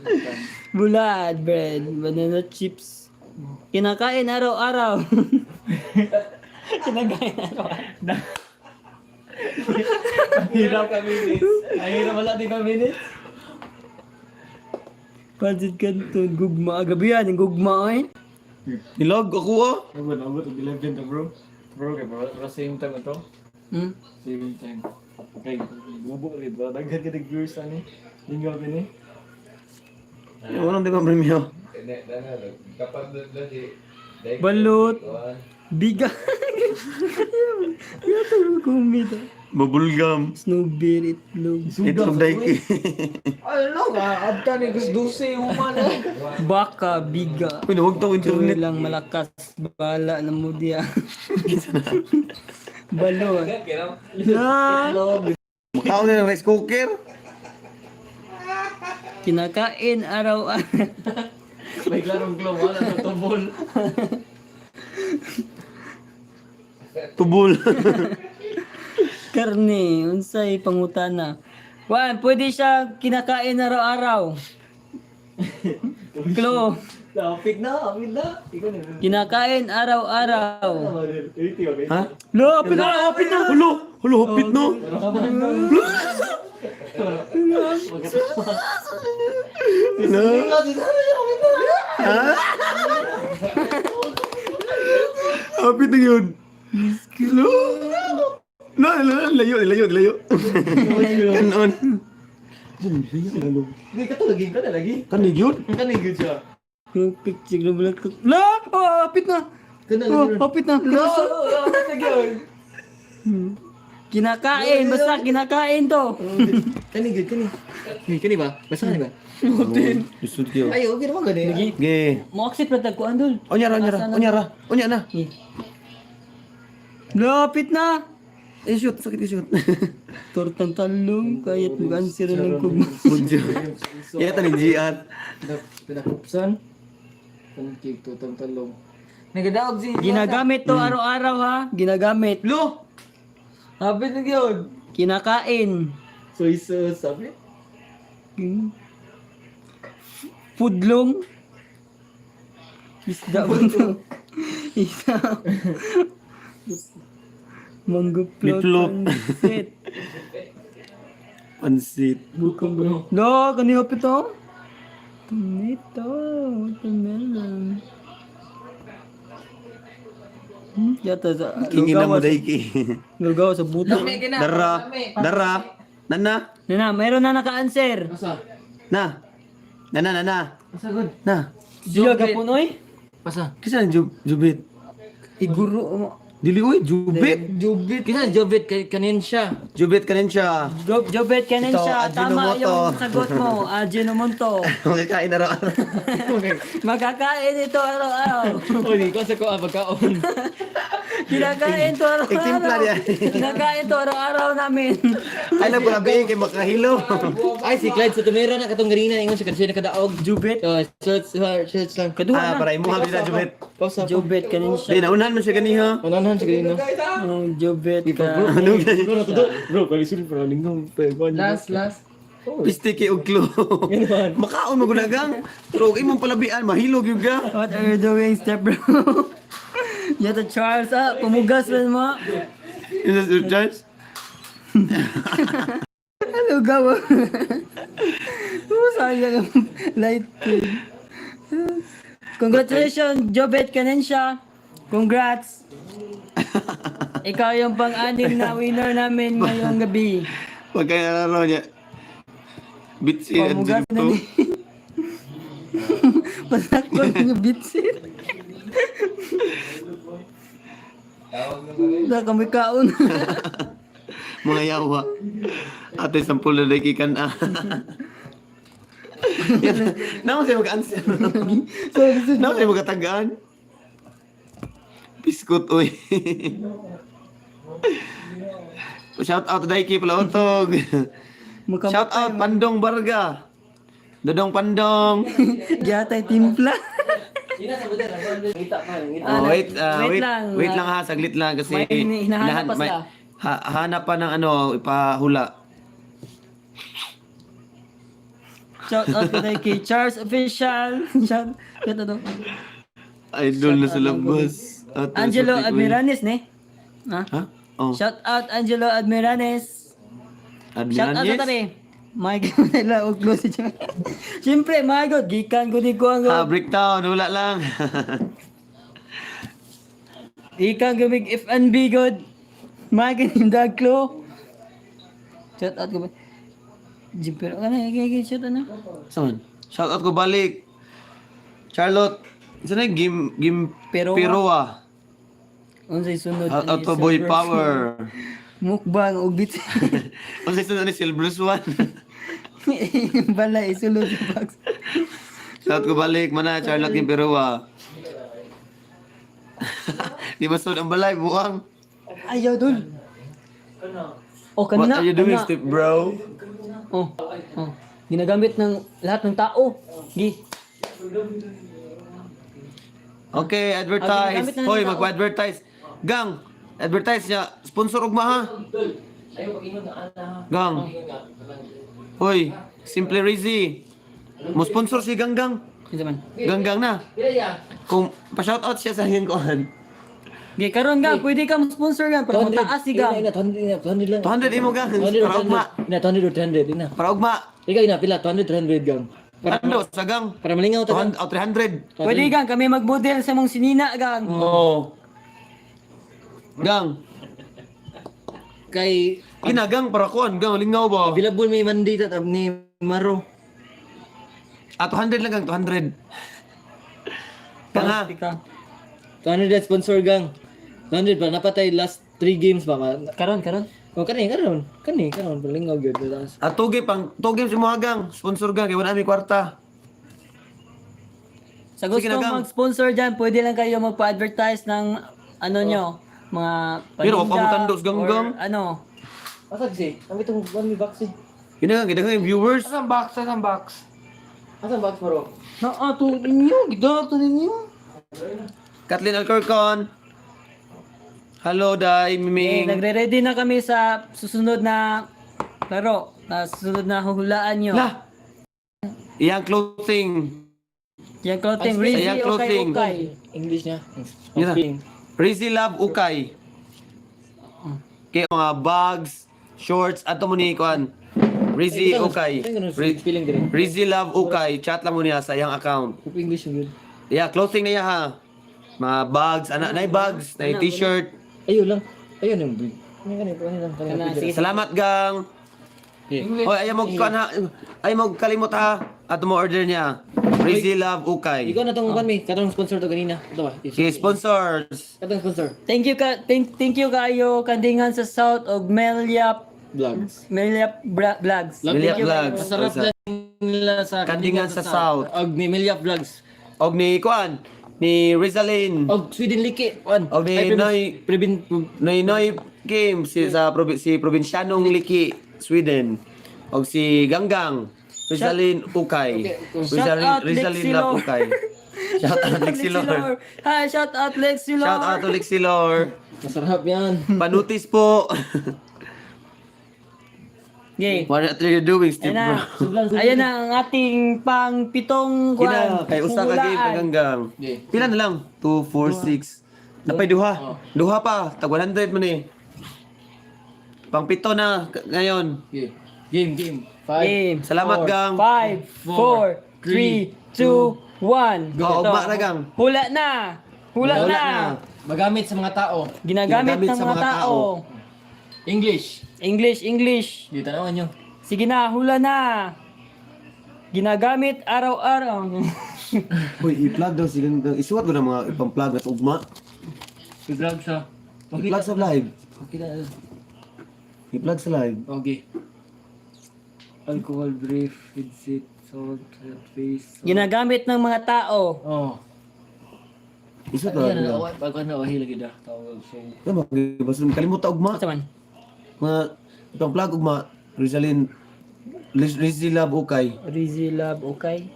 Bulad bread. Banana chips. Kinakain araw-araw. Kinakain araw-araw. Hirap kami minutes. Ay, hirap wala din kami minutes. Pansit Canton. Gugma. Gabi yan. Yung gugma eh. Nilog ako ah. Abot ang 11 to bro. Bro, kay para same time ito. Hmm? Same time. Okay, bubo ulit ba? Daghan ka viewers ani. Linggo ni. Walang di ba premium? Balut. Biga. Yato kumita. Bubblegum. Snowbeer. Itlog. Itlog daiki. Ano ka? Abta ni Gus 12 human. Baka. Biga. Uy, huwag to Tuloy internet. lang malakas. Bala na mo diya. Balon. Na. Makaon na ng rice cooker. Kinakain araw-araw. May klarong glow wala sa tubol. Tubol. Karne. Unsay pangutana. Wan, pwede siya kinakain araw-araw. Klo. Lapit na. Ikaw na. Kinakain araw-araw. Ha? Lo, apit na. Hulo! Hulo, hopit no? Hulo! Ha? Hopit na yun. Hulo! Layo. Kanon. Hindi ka to lagi. Kanig yun? Kanig siya. Picture na bulat ko. La! Oh, apit na. Oh, apit na. Kinakain. Basta kinakain to. Kanig. Kani ba? Basta kani ba? Lusod kayo. Ay, okay naman gani. Ge. Mo accept na tagkuan dul. Onya na. Lapit na. Shoot, sakit shoot. Tortang talong. Kayat mag-answer ng kugma. Budyo. Yan ito ni GR. Pinakupsan. Pancake to talong. Nagadaog si Ginagamit to araw-araw ha. Ginagamit. Lo. Habit na gyud. Kinakain. Soy sauce sabi. Pudlong. Isda ba ito? Isda. Mango float. Meatloaf. Pansit. Pansit. Bukong bro. No, kanina pa ito. Tomato. Watermelon. Yata sa Kingin na mo lugaw sa, daiki. lugaw sa buto. Dara. Nana. Nana, mayroon na naka-answer. Asa? Na. Asa good? Na. Diya kapunoy. Asa? Kisa na jubit. Iguro mo. Dili uy, jubit. Jubit. Kisa Jubit kanin siya. Jubit kanin siya. Jobet ka Ito, siya. Tama Ajinomoto. yung sagot mo. Ajinomoto. Makakain na raw. Magkakain ito araw-araw. Oy, ko sa ko pagkaon. Kinakain to Exemplar araw-araw. yan. Kinakain to araw-araw namin. Ay na pala bihin kay makahilo. Ay, si Clyde sa tumira na katong ganina. Ingon siya kasi nakadaog. Jubet. Shirts lang. Ah, para imo hal dila jubet. Pausa. Jubet kanin siya. Di naunahan man siya ganiha. Manahan siya ganina. Jubet ka. Ano Bro, kalisin para lingkong. Last. Pistiki og klo. Makaon mo gunagang. Pero imong palabian mahilog yung ga. What are you doing, step bro? Yato Charles, pumugas rin mo. Is this Charles? Ano gawa? Sayang ang light pin. Congratulations, Jobet Kanensya. Congrats. Ikaw yung pang-anim na winner namin ngayong gabi. Wag kayo nalaro niya. Bitsi at Pamugas na Jimto. ni. Pasakon yung bitsin. Na kami kaon. Mga yawa. Ate, sampul na dakikan ah. Naman siya mag-answer. Naman siya magkatagaan. Biskut, uy. Shout out Daiki pala utog. Shout out Pandong Barga. Dodong Pandong. Gatay timpla. Oh, wait lang. lang ha, saglit lang kasi May hinahanap pa sila. hanap pa ng ano, ipahula. Shout out kay Charles Official. Shout out. Idol na sa labas. Ate, Angelo sorry, uy. Admiranes ne? Ha? Ha? Oh, Shout out Angelo Admiranes. Shout out Admiranes? sa tabi. My God, nila og close siya. Siyempre, my God, gikan ko di ko ang Breakdown, wala lang. Ikan gumig F&B God. My God, yung daglo. Shout out ko ba? Jimper, ano, shout out na. Saan? Shout out ko balik. Charlotte. Saan na Gim Peroa. Peroa. Unsay sunod? Shout out to Boy Power. Mukbang og bit. Unsay sunod ni Silver Swan. Balay sulod sa box. Shout ko balik mana Charlotte Gim Peroa. Di masud ang balay buang. Ayaw dul. Oh, What kanina. are you doing, kanina. Steve bro? Oh. Ginagamit ng lahat ng tao. Gi. Okay, advertise. ginagamit na ng Hoy, tao. mag-advertise. Gang, advertise niya. Sponsor ugma ha. Gang. Hoy, Simple Rizzy. Mo sponsor si Ganggang. Kinsa man? Ganggang na. Kung pa-shoutout siya sa hiyang kuhan. Gi karon ga, pwede ka mo-sponsor gan para mataas si ga. 200 lang. 200 imo gang. 200 Para ugma. 200 or 300 ina. Para ugma. Ikaw ina pila 200 300 gang. Ano sa gang? Para malingaw ta. 200 o 300. Pwede gang kami mag-model sa mong sinina gang. Oo. Gang. Kay Ginagang para kuan, gang lingaw ba? available may mandate at ni Maro. 200 lang gang, 200. Kanga. Ka. 200 at sponsor gang. 200 pa napatay last 3 games ba? Karon. Oh, kani palingaw gyud tas. At tugi si mga gang, sponsor gang kay wala mi kwarta. Sa gusto Sige na, gang. mag-sponsor dyan, pwede lang kayo magpa-advertise ng ano nyo, mga Pero, wag pa mo tandos, gang, or gang. ano. Asag si, ang itong 1 box eh. Ginagang yung viewers. Asang box? Asang box Maro? To ninyo, gidato ninyo. Kathleen Alcorcon. Hello, Day, Eh, Miming. nagre-ready na kami sa susunod na laro, na susunod na huhulaan nyo. La! Iyang clothing. Yung clothing, Ay, Rizzy, ayan, clothing. okay. English niya. Yun na. Okay. Rizzy Love Ukay. Kaya mga bags, shorts, ato mo ni Kuan. Rizzy Ukay. Feeling dire. Rizzy Love Ukay. Chat lang mo niya sa iyang account. Hope English yung good. Yeah, clothing na iya ha. Mga bags, na bags, na t-shirt. Ayo lang. Ayun yung big. Kani Sige. Salamat gang. Hoy, ayaw mo kuan ha. Ayaw mo kalimot ha. Ato mo order niya. Rizzy Love Ukay. Ikaw na tong mi, katong sponsor to kanina. Ito ba? Okay, sponsors. Katong sponsor. Thank you kayo kandingan sa South og Meliap Vlogs. Vlogs. Meliap Thank you Vlogs. kayo. Masarap lang nila sa Kandingan sa South. Og ni Meliap Vlogs. Og ni Kuan. Ni Rizalin. Og Sweden Liki. One. Og ni Noy Noy Kim si Provincianong Liki, Sweden. Og si Ganggang Rizalin Ukay. Shout out Rizalin Lexilor. Ukay. Shout out Lexilor. Hi, shout out Lexilor. Shout out to Lexilor. Masarap yan. Panutis po. Okay. What are you doing, Steve? Ayan Bro? na. Ayan na ang ating pang-pitong Kina, kay usa ka game hulaan. Ganggang. Okay. Pila na lang? 2, 4, 6. Napay duha. Duha pa. Tag 100 man eh. Pang pito na ngayon. Okay. Game. 5. Game. Salamat, Gang. 5, 4, 3, 2, 1. Go, ugma na, Gang. Hula na. Hula Hula na. na. Magamit sa mga tao. Ginagamit Ginagamit ng sa mga mga tao. English. English. Di tanawan nyo. Sige na, hula na. Ginagamit araw-araw. Uy, i-plug daw si Ganggang. Isuwat ko na mga ipang-plug at ugma. I-vlog sa. I-plug sa live. Okay na. I-plug sa live. Okay. Alcohol, brief, headset, salt, face. Ginagamit ng mga tao. Oh. Isuwat ko Yan na. na. Bago na wahi lagi dah. Tawag. So. Ano ba? Basta kalimutan ugma. Asa man? Mga ipang-plug ugma. Rizalin. Rizila Ukay. Rizzy Love, okay?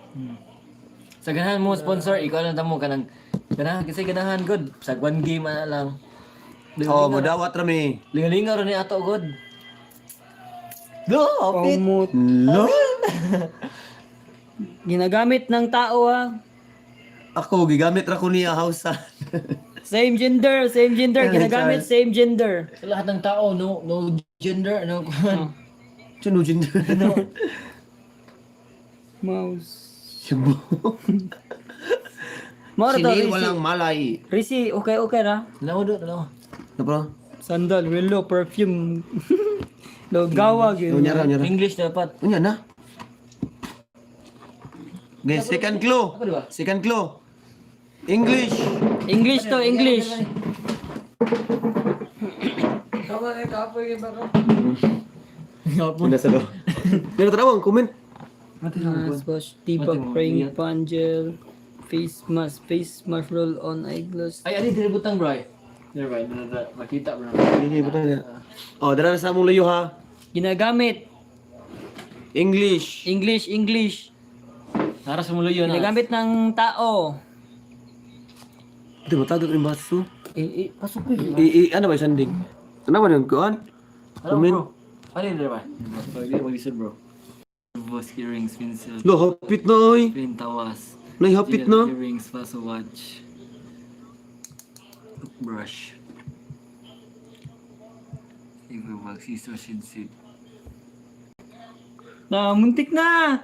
Sa ganahan mo sponsor, ikaw lang tamo kanang ganahan kasi ganahan good. Sa one game ana lang. Oh, modawat rami. Lingalinga ron ni ato good. Pamut. No. Ginagamit ng tao ha. Ako, gigamit ra ko niya hausa. Same gender. Ginagamit same gender. Sa lahat ng tao no gender no kuan. Chino gender. Mouse. Sibo. Mara to, Sini Rizzy. walang malay. Rizzy, okay ra. Nawo do no. Ano bro? Sandal, relo, perfume. Gawag yun. Unyara. English dapat. Unya na. Okay, second clue. Ako diba? Second clue. English. English to, English. Una sa do. Pero tawag, comment. Mask wash, tibak, praying pan gel, face mask roll on eyeglass. Ay ani diri butang bro. Diri ba? Makita bro. Hindi ba tayo? Oh, dara na sa among layo ha. Ginagamit. English. English. Nara sa mulo yun. Ginagamit ng tao. Ito matagag rin baso. Pasok ko yun. Ano ba yung sanding? Ano ba yung kuhan? Ano Comment. bro? Ano yun diri ba? Pwede mag-isod bro. Voice earrings, pencil, Lo, hapit na oy. pen, tawas. Nay, hapit na. Earrings, paso watch. Brush. Finger bag, scissors, headset. Muntik na.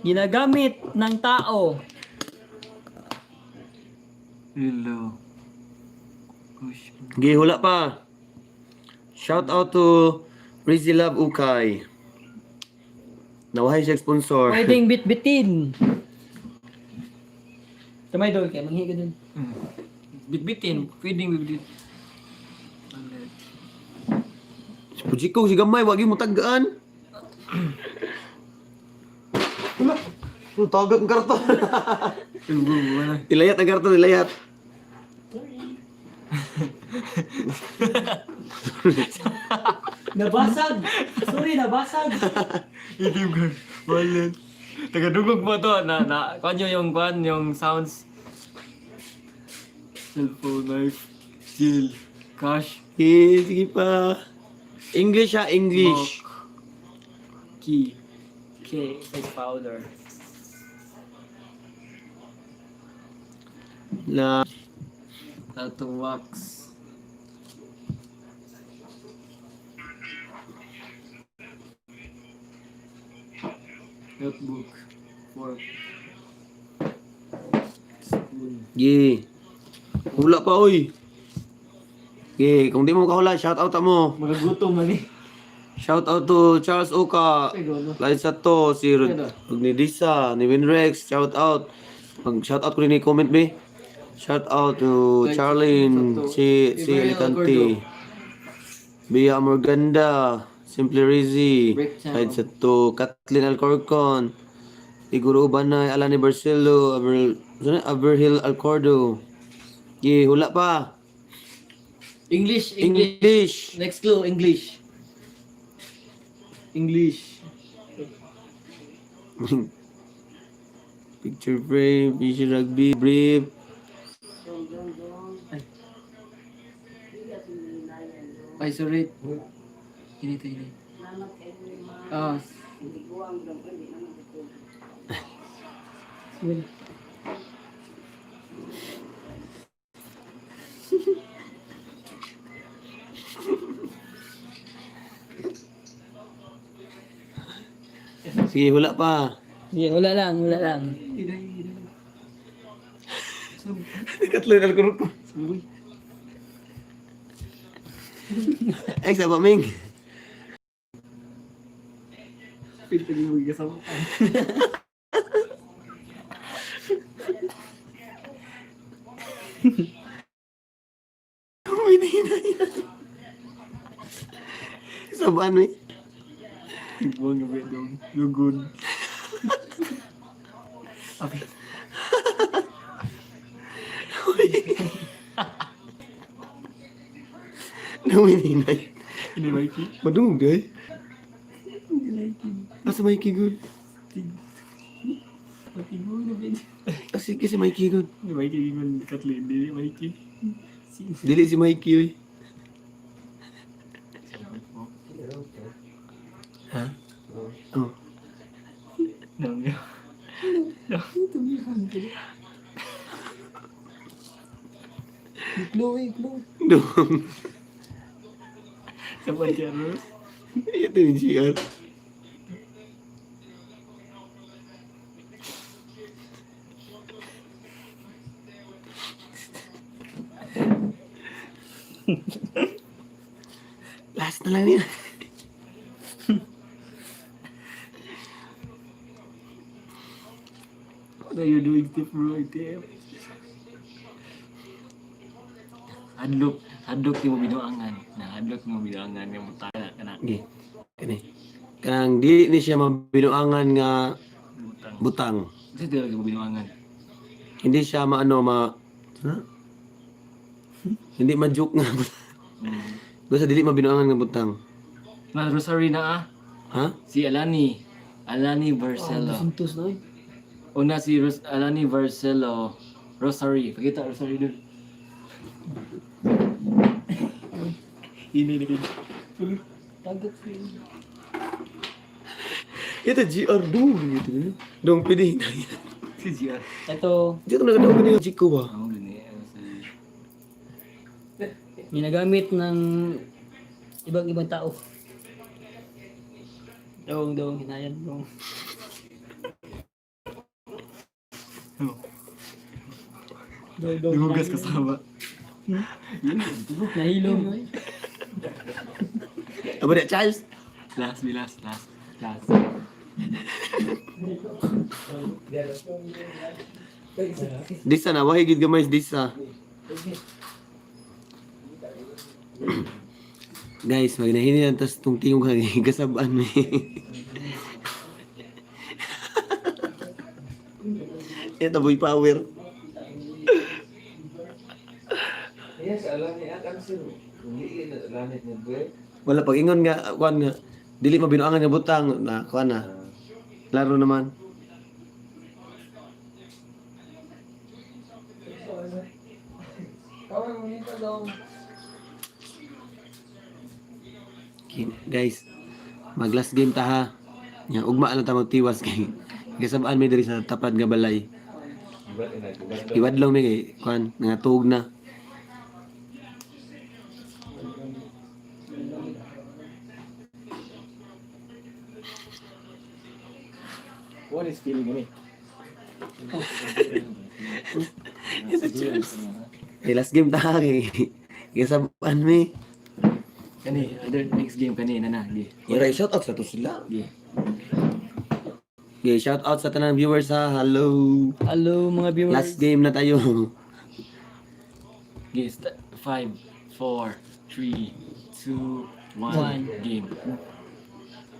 Ginagamit ng tao. Hello. Push. Okay, hula pa. Shout out to Rizzy Love Ukay. Nawahay siya sponsor. Pwedeng bitbitin. Kamay doon, kaya manghiga dun. Bitbitin. Pwedeng bitbitin. Puji ko, si gamay, wag yung mutagaan. Tagak ang karton. Ilayat ang karton, ilayat. Nabasag! Sorry, nabasag! Wallet. Tagadugog mo to kuan nyo yung sounds. Cellphone, knife, steel, cash, Sige pa. English ha, English. key, face powder. La. Tattoo wax. Notebook. Fork. Spoon. Ye. Hula pa oy. Ye, kung di mo makahula, shout out mo. Magagutom man eh. Shout out to Charles Oka. Liza to, si ni Disa, ni Winrex, shout out. Mag shout out ko rin ni comment be. Shout out to Charlene, si Alicante. Bia Morganda, Simply Rizzy, Liza to Kathleen Alcorcon. Iguro Banay, Alani Barcelo, Averhill Alcordo. Hula pa. English. English. Next clue, English. Picture frame, vision rugby, brief. Isolate. Ini. Ah. Sige, hula pa. Sige, wala lang. Katlo yung alkurot ko. Ay, sa paming. Sabaan mo eh. Buang nga bedong. Lugod. Nawininay. Ini Mikey. Madungog day. Asa Mikey good? Matigo na bedong. Sige si Mikey good. Ini Mikey gingon Kathleen. Dili Mikey. Dili si Mikey oy. Ha? Oh. Nangyo. Clue. Dong. Sa Pajaro. Ito yung GR. Last na lang yan. What are you doing, Steve bro? ITF. Hadlok yung binuangan. Hadlok yung binuangan yung mutala ka na. Okay. Kani. Kanang di ni siya mabinuangan nga butang. Kasi talaga yung binuangan. Hindi siya ha? Hindi ma-joke nga butang. Basta dili mabinuangan nga butang. Na Rosary na Ha? Si Alani Barcelo. Sintos na. Una si Alani Barcelo. Rosary. Pakita Rosary dun. Ini. Tagot. Ito GR dong gitu. Dong pwede na yan. Si Gia. Ito, Dito na ganda ko Chico ba? Ako gani. ginagamit ng ibang tao. Dong, hinayan dong. Dugas kasama. Nahilom. Aba na Charles. Last. Disa na wahi gid gamay disa. Guys, magnahini lang tas tong tingog hagi kasabaan mi. Ito boy power. Wala pag ingon nga kuan nga dili mabinuangan nga butang na kuan na. Laro naman. Okay, guys, mag last game ta ha. Nya ugma lang ta magtiwas kay kasabaan mi diri sa tapad nga balay. Iwadlaw mi kay kuan nga tuog na. What is feeling ini? Okay, last game ta ha kay kasabaan mi. Kani, other next game kani na. Ira shout out sa to sila. Gi. Okay, shout out sa tanang viewers ha. Hello. Hello mga viewers. Last game na tayo. Gi, 5, 4, 3, 2, 1, game.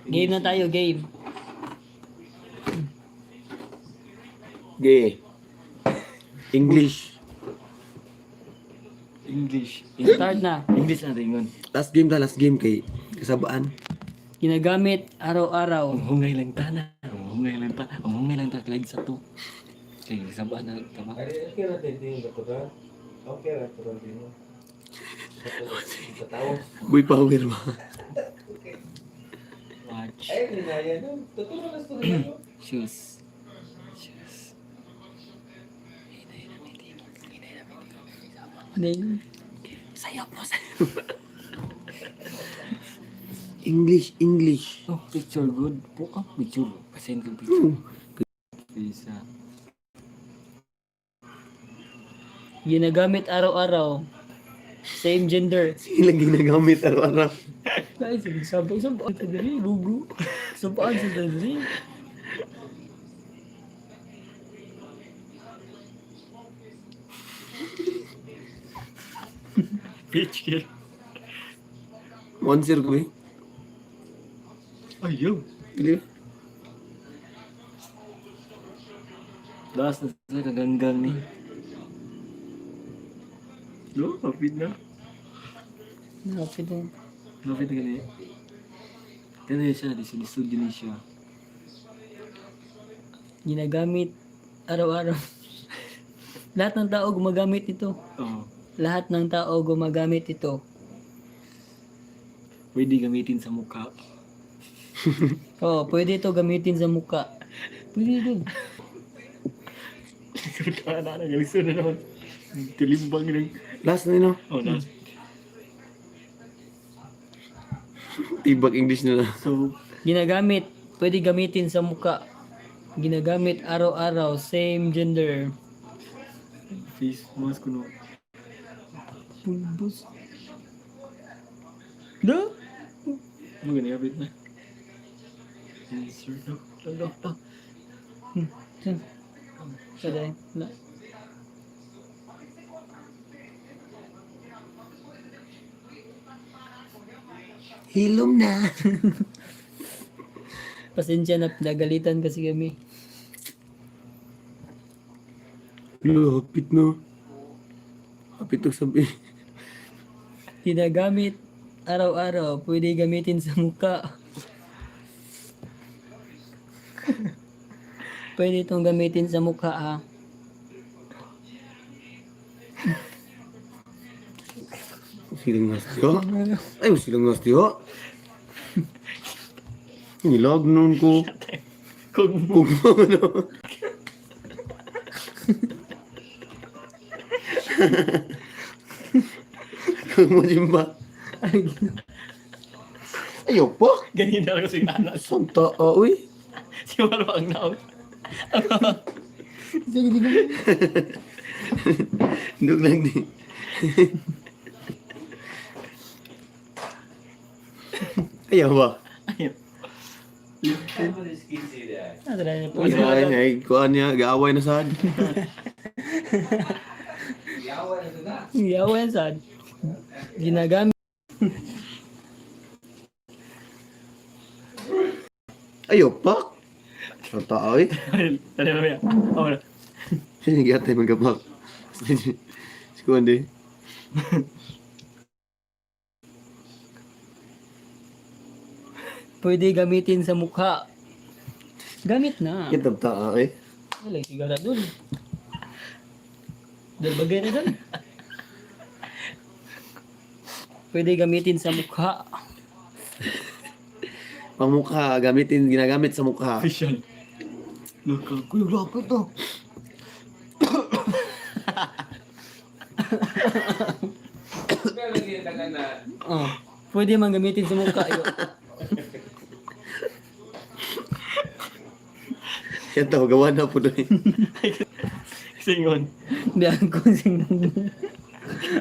Game na tayo, game. Ge. English. English. Start na. English na tingon. Last game kay kasabaan. Ginagamit araw-araw. Ang hungay lang ta na. Ang hungay lang ta kalag sa to. Kay sabaan na tama. Boy power ba? Watch. Shoes. Then, English. Oh, picture good. Po picture. Pasend ko picture. Visa. ginagamit araw-araw. Same gender. Ilang ginagamit araw-araw. Ay, sabang sa dali, bugo. Sabaan sa dali. Picture. Monster ko eh. Ayaw. Pili. Das na sa kaganggang ni. No, kapit na. Napit na. Kapit na gani. Kaya siya, disunod din siya. Ginagamit araw-araw. Lahat ng tao gumagamit ito. Oo. Lahat ng tao gumagamit ito. Pwede gamitin sa mukha. Oh, pwede ito gamitin sa muka. Pwede din. Sudah na, nagalisod na naman. Tilimbang ng... Last na yun, no? Oh, na. Tibak English na lang. So, Ginagamit, pwede gamitin sa muka. Ginagamit araw-araw, same gender. face mask ko no. Pulbos. Da? Ano gani, kapit na. Answer no. Lalo pa. Saday. Na. Hilom na. Pasensya na, nagalitan kasi kami. Hapit no. Hapit to sabi. Ginagamit araw-araw, pwede gamitin sa muka. Pwede itong gamitin sa mukha ha. Silang nasti ho. Ay, silang nasti ho. Nilag nun ko. Kung Kung ano. Kung mo jimba. Ayaw pa. ganyan na lang si anak. Santa, uy. Si Maro ang naon. Dug lang di. Ayaw ba? Ayun. Ano na po? Ay, ay, kuhan niya, gaaway na saan. Yawan sad. Ginagamit. Ayaw pa. Santa, uy. Tali na yan. Oh, na. Sino giyatay magapak? Si kuhan di. Pwede gamitin sa mukha. Gamit na. Kitab ta, ay. Wala, sigara dun. Dahil bagay na dun. Pwede gamitin sa mukha. Pamukha, gamitin, ginagamit sa mukha. Official. Local. Kuya, lapit to. Oh, pwede man gamitin sa mukha. Yo. Yan tao, gawa na po doon. Singon. Hindi ako sing.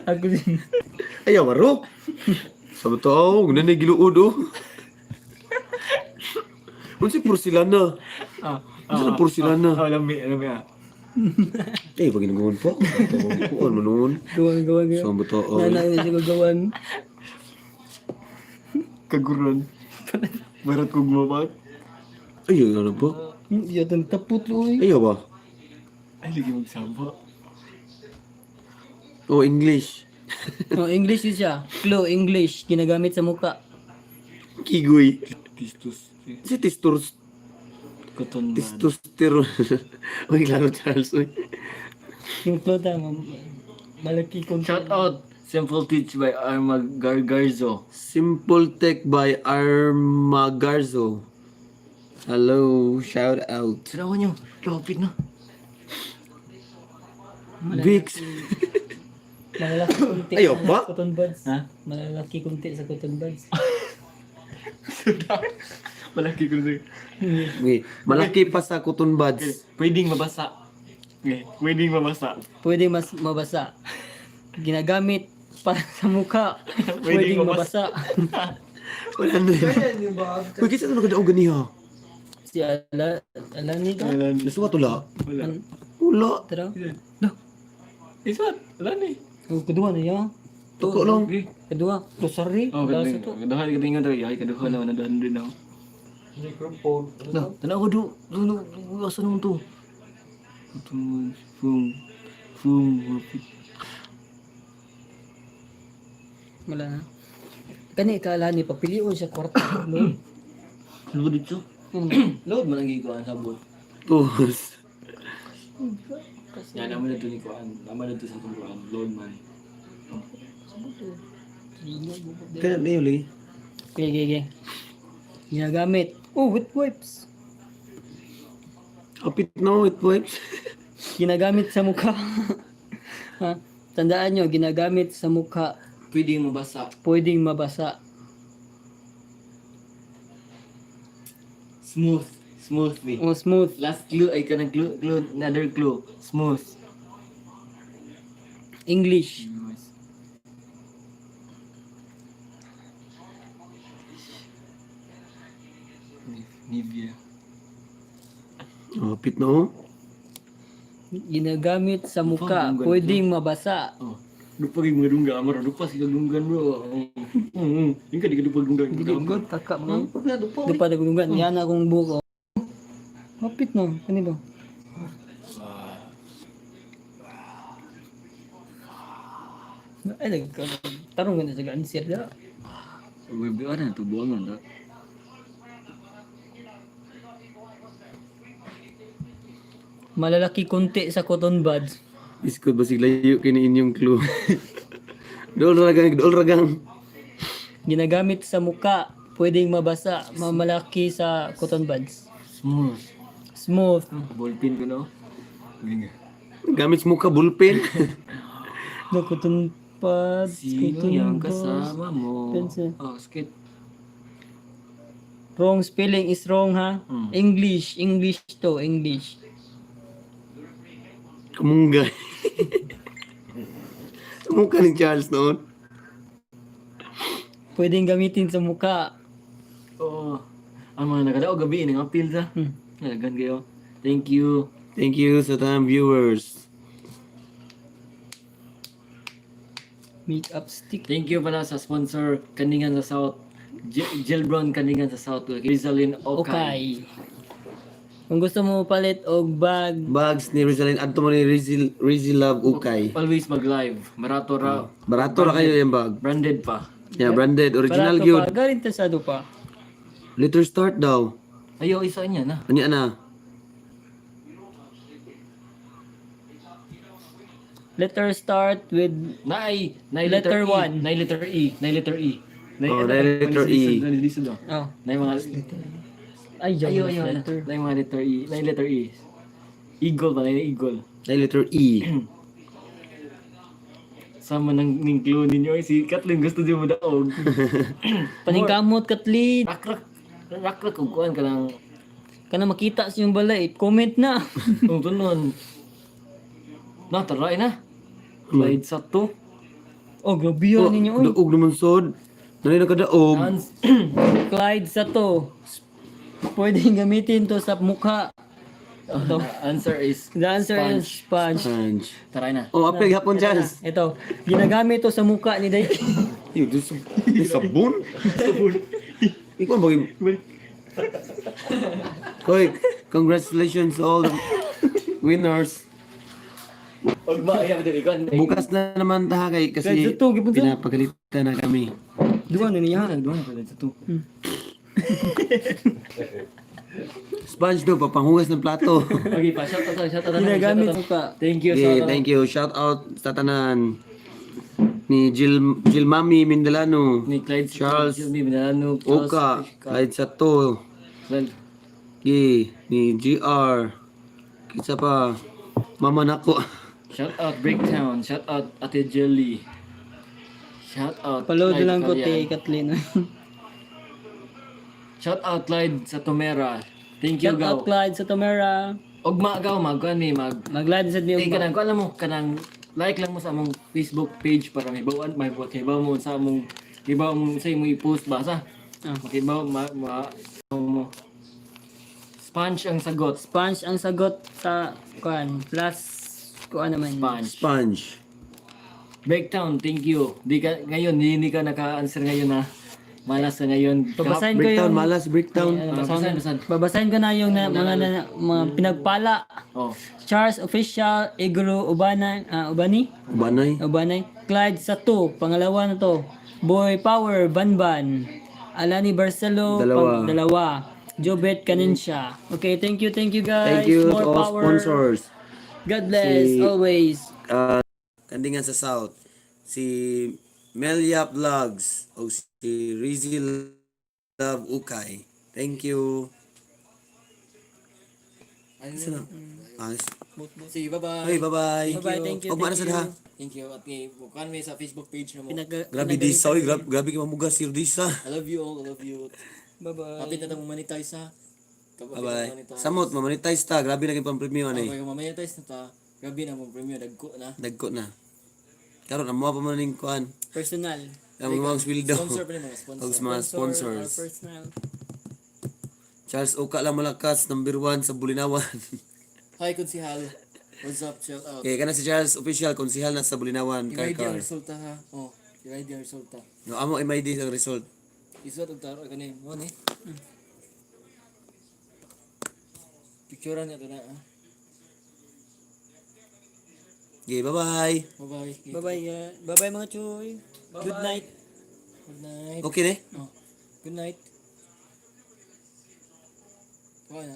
Ako sing. Ayaw, maro. Sabi tao, ganda na giluod, oh. Ano si porcelana? Ano na porcelana? Lami ah. Eh, pag ginagawan po. Kuhan mo noon. Gawan. Sabi tao, Nanay na siya gawan. Kaguran. Barat kong mamat. ayaw, ano po? Yatang tapot lo eh. Ayaw ba? Ay, lagi magsama. Oh, English. Oh, English din siya. Clue, English. Ginagamit sa muka. Kigoy. Tistus. Si Tistus. Cotton bud. Testosterone. Uy, klaro Charles. Uy. Yung clue ta, malaki kung... Shout out. Simple Teach by Arma Gargarzo. Simple Tech by Armagarzo. Hello, shout out. Sinawa nyo. Lapit na. Vix. Malalaki kunti Ayaw sa pa? cotton buds. Ha? Malalaki kunti sa cotton buds. Malaki ko rin. Okay. Malaki pa sa cotton buds. Pwedeng mabasa. Okay. Pwedeng mabasa. Pwede mas mabasa. Ginagamit para sa mukha. Pwedeng mabasa. Wala na yun. Kaya di ba? Uy, kisa na nagkadaog ganiha. Si Alani ka? Nasuwa tula. Wala. Wala. Tara. Iswat. Wala ni. Oh, kedua na yan. Toko lang. Okay. Kedua. Rosary. Oh, Wala kadang. sa to. Kadang hari ketinggalan tadi. Ay, kadang na nadahan din ako. Microphone. Nah, tanah aku duk. Dulu asal nung tu. Tu fum fum. Wala na. Kani ka Alani, papilion siya kwarta. No? Lu dito. Load man ang gikuan sabot. Tus. Ya nama na to ni kuan. Nama na to sa kuan. Load man. Kaya na yun, Lee. Okay. Ginagamit. Oh, wet wipes. Kapit na, it wipes. Ginagamit sa mukha. Ha? Tandaan nyo, ginagamit sa mukha. Pwedeng mabasa. Pwedeng mabasa. Smooth. Smooth ni. Oh, smooth. Last clue ay kanang clue. Another clue. Smooth. English. Nivea. Kapit na, oh. Ginagamit sa mukha. Pwedeng mabasa. Oh. Lupa kayo mga dungga. Amara, lupa sila dunggan bro. Yung ka di ka lupa dunggan. Good, taka mo. Di pa nagulungan. Yan akong buko. Mapit no. Kanino? Ay, tarong ganda sa answer da. Webe ada tu buangan tak? Malalaki kunti sa cotton buds. Iskod basig layo kini inyong clue. Dool ragang. Ginagamit sa muka. Pwedeng mabasa. Mamalaki sa cotton buds. Smooth. Smooth. Ballpen ko no. Galing. Gamit mo ka bullpen. No, cotton buds. Sino cotton yang buds. kasama mo? Pencil. Oh, skit. Wrong spelling is wrong ha. Hmm. English to, English. Kamunggay. Mukha ni Charles noon. Pwedeng gamitin sa muka. Oo. Ang mga nakadao gabi ng appeal sa. Nalagan kayo. Thank you. Thank you sa tamang viewers. Makeup stick. Thank you pala sa sponsor Kaningan sa South. Gelbron Kaningan sa South. Rizalin Okay. Okay. Kung gusto mo palit og bag, Bags ni Rizalin. Adto mo ni Rizzy Love Ukay. Always mag-live. Barato ra. Barato ra kayo yung bag. Branded pa. Yeah, branded. Original barato gyud. pa, galing tasado pa. Letter start daw. Ayaw, isa niya na. Ano na? Letter start with Nay Letter letter one. E. Nay letter E. Nay letter E. Oh, nay letter E. Nalisod daw. oh. Nay mga Ay, ayaw ayaw, letter. Nay mga letter E. Nay letter E. Eagle ba? Nay eagle. Nay letter E. Sama ng clue ninyo ay si Kathleen gusto din mo daog. Paningkamot Kathleen. Rak kung kuan ka lang. Kana makita sa yung balay, comment na. Kung tunon. Na, taray na. Slide sa to. Oh, grabe yan ninyo. Oy. Daog naman sod. Nalay na kadaog. Clyde sa to. Pwedeng gamitin to sa mukha. The answer is The answer is sponge. Sponge. taray na. Oh, apel hapon Charles. Ito, ginagamit to sa mukha ni Day. Yung sabon. Sabon. Ikaw ba yung... Koy, congratulations to all the winners. Pag ba yan dili kan. Bukas na naman ta kay kasi Kahit sa to, gipon sa- pinapagalitan na kami. Duwa na niya. Nagduwa pala sa to. Sponge do papanghugas ng plato. Okay pa, shout out. Ginagamit shout out. ka. Thank you, Okay, shout out. thank you. Shout out sa tanan ni Jill Mami Mindalano, Ni Clyde Charles Jimmy Binano, Oka, Clyde Sato, ni GR, kitsa pa, Mama Nako. Shout out Breakdown, shout out Ate Jelly. Shout out Paload Clyde lang ko Calian. ti Kathleen. Shout out Clyde sa Tomera. Thank you Shout gaw. out Clyde sa Tomera. Og magaw magkuan Mag-live sa Eh, niyo. kanang mo kanang like lang mo sa among Facebook page para may bawaan may buhat kay mo sa among iba mo sa imo i-post ba sa Ah. makibaw mo sponge ang sagot Sponge ang sagot sa kuan. Plus kuan naman. sponge Sponge. Breakdown thank you di ka ngayon hindi ka naka-answer ngayon na malas ka ngayon Babasahin ko Breakdown, yung malas, breakdown. basahin. babasahin ko na yung mga pinagpala. Oh Charles Official, Igoro Ubana, Ubani? Banay. Ubanay. Clyde Sato, pangalawa na to. Boy Power, Banban. Alani Barcelo, Dalawa. Jobet Kanensya. Okay, thank you guys. Thank you to More all power. sponsors. God bless, Si- always. Kandingan sa South. Si Melia Vlogs o si Rizzy Love Ukay. Thank you. Sana. sige bye-bye Hey, bye-bye. Bye-bye, thank you. Huwag maana sa daha. thank you at ngay bukan may sa Facebook page na mo Grabe Disa, oy. Grabe kayo mamugas si Disa. I love you all I love you Bye-bye. kapit na tamo monetize ha Bye-bye. Samot, mamonetize ta. Grabe na kayong pang-premium Okay, eh. kung monetize na ta grabe na mong premium dagko na Dagko na. Karon amo pa man ning kuan. Personal. Ang mga sweldo. sponsor pa rin mga sponsor Ang mga sponsors. Our personal. Charles Oka lang malakas, number 1 sa Bulinawan. hi konsihal what's up shout out Okay, kana si Charles Official, konsihal na sa Bulinawan, i-ID ang Karkar. resulta ha oh i-ID ang resulta No, amo MID ang result. isot og taro kani mo ni picturean niya to na ha Okay, bye-bye. bye-bye Bye-bye. Bye-bye mga choy. Good night. good night Okay na? oh good night Wala.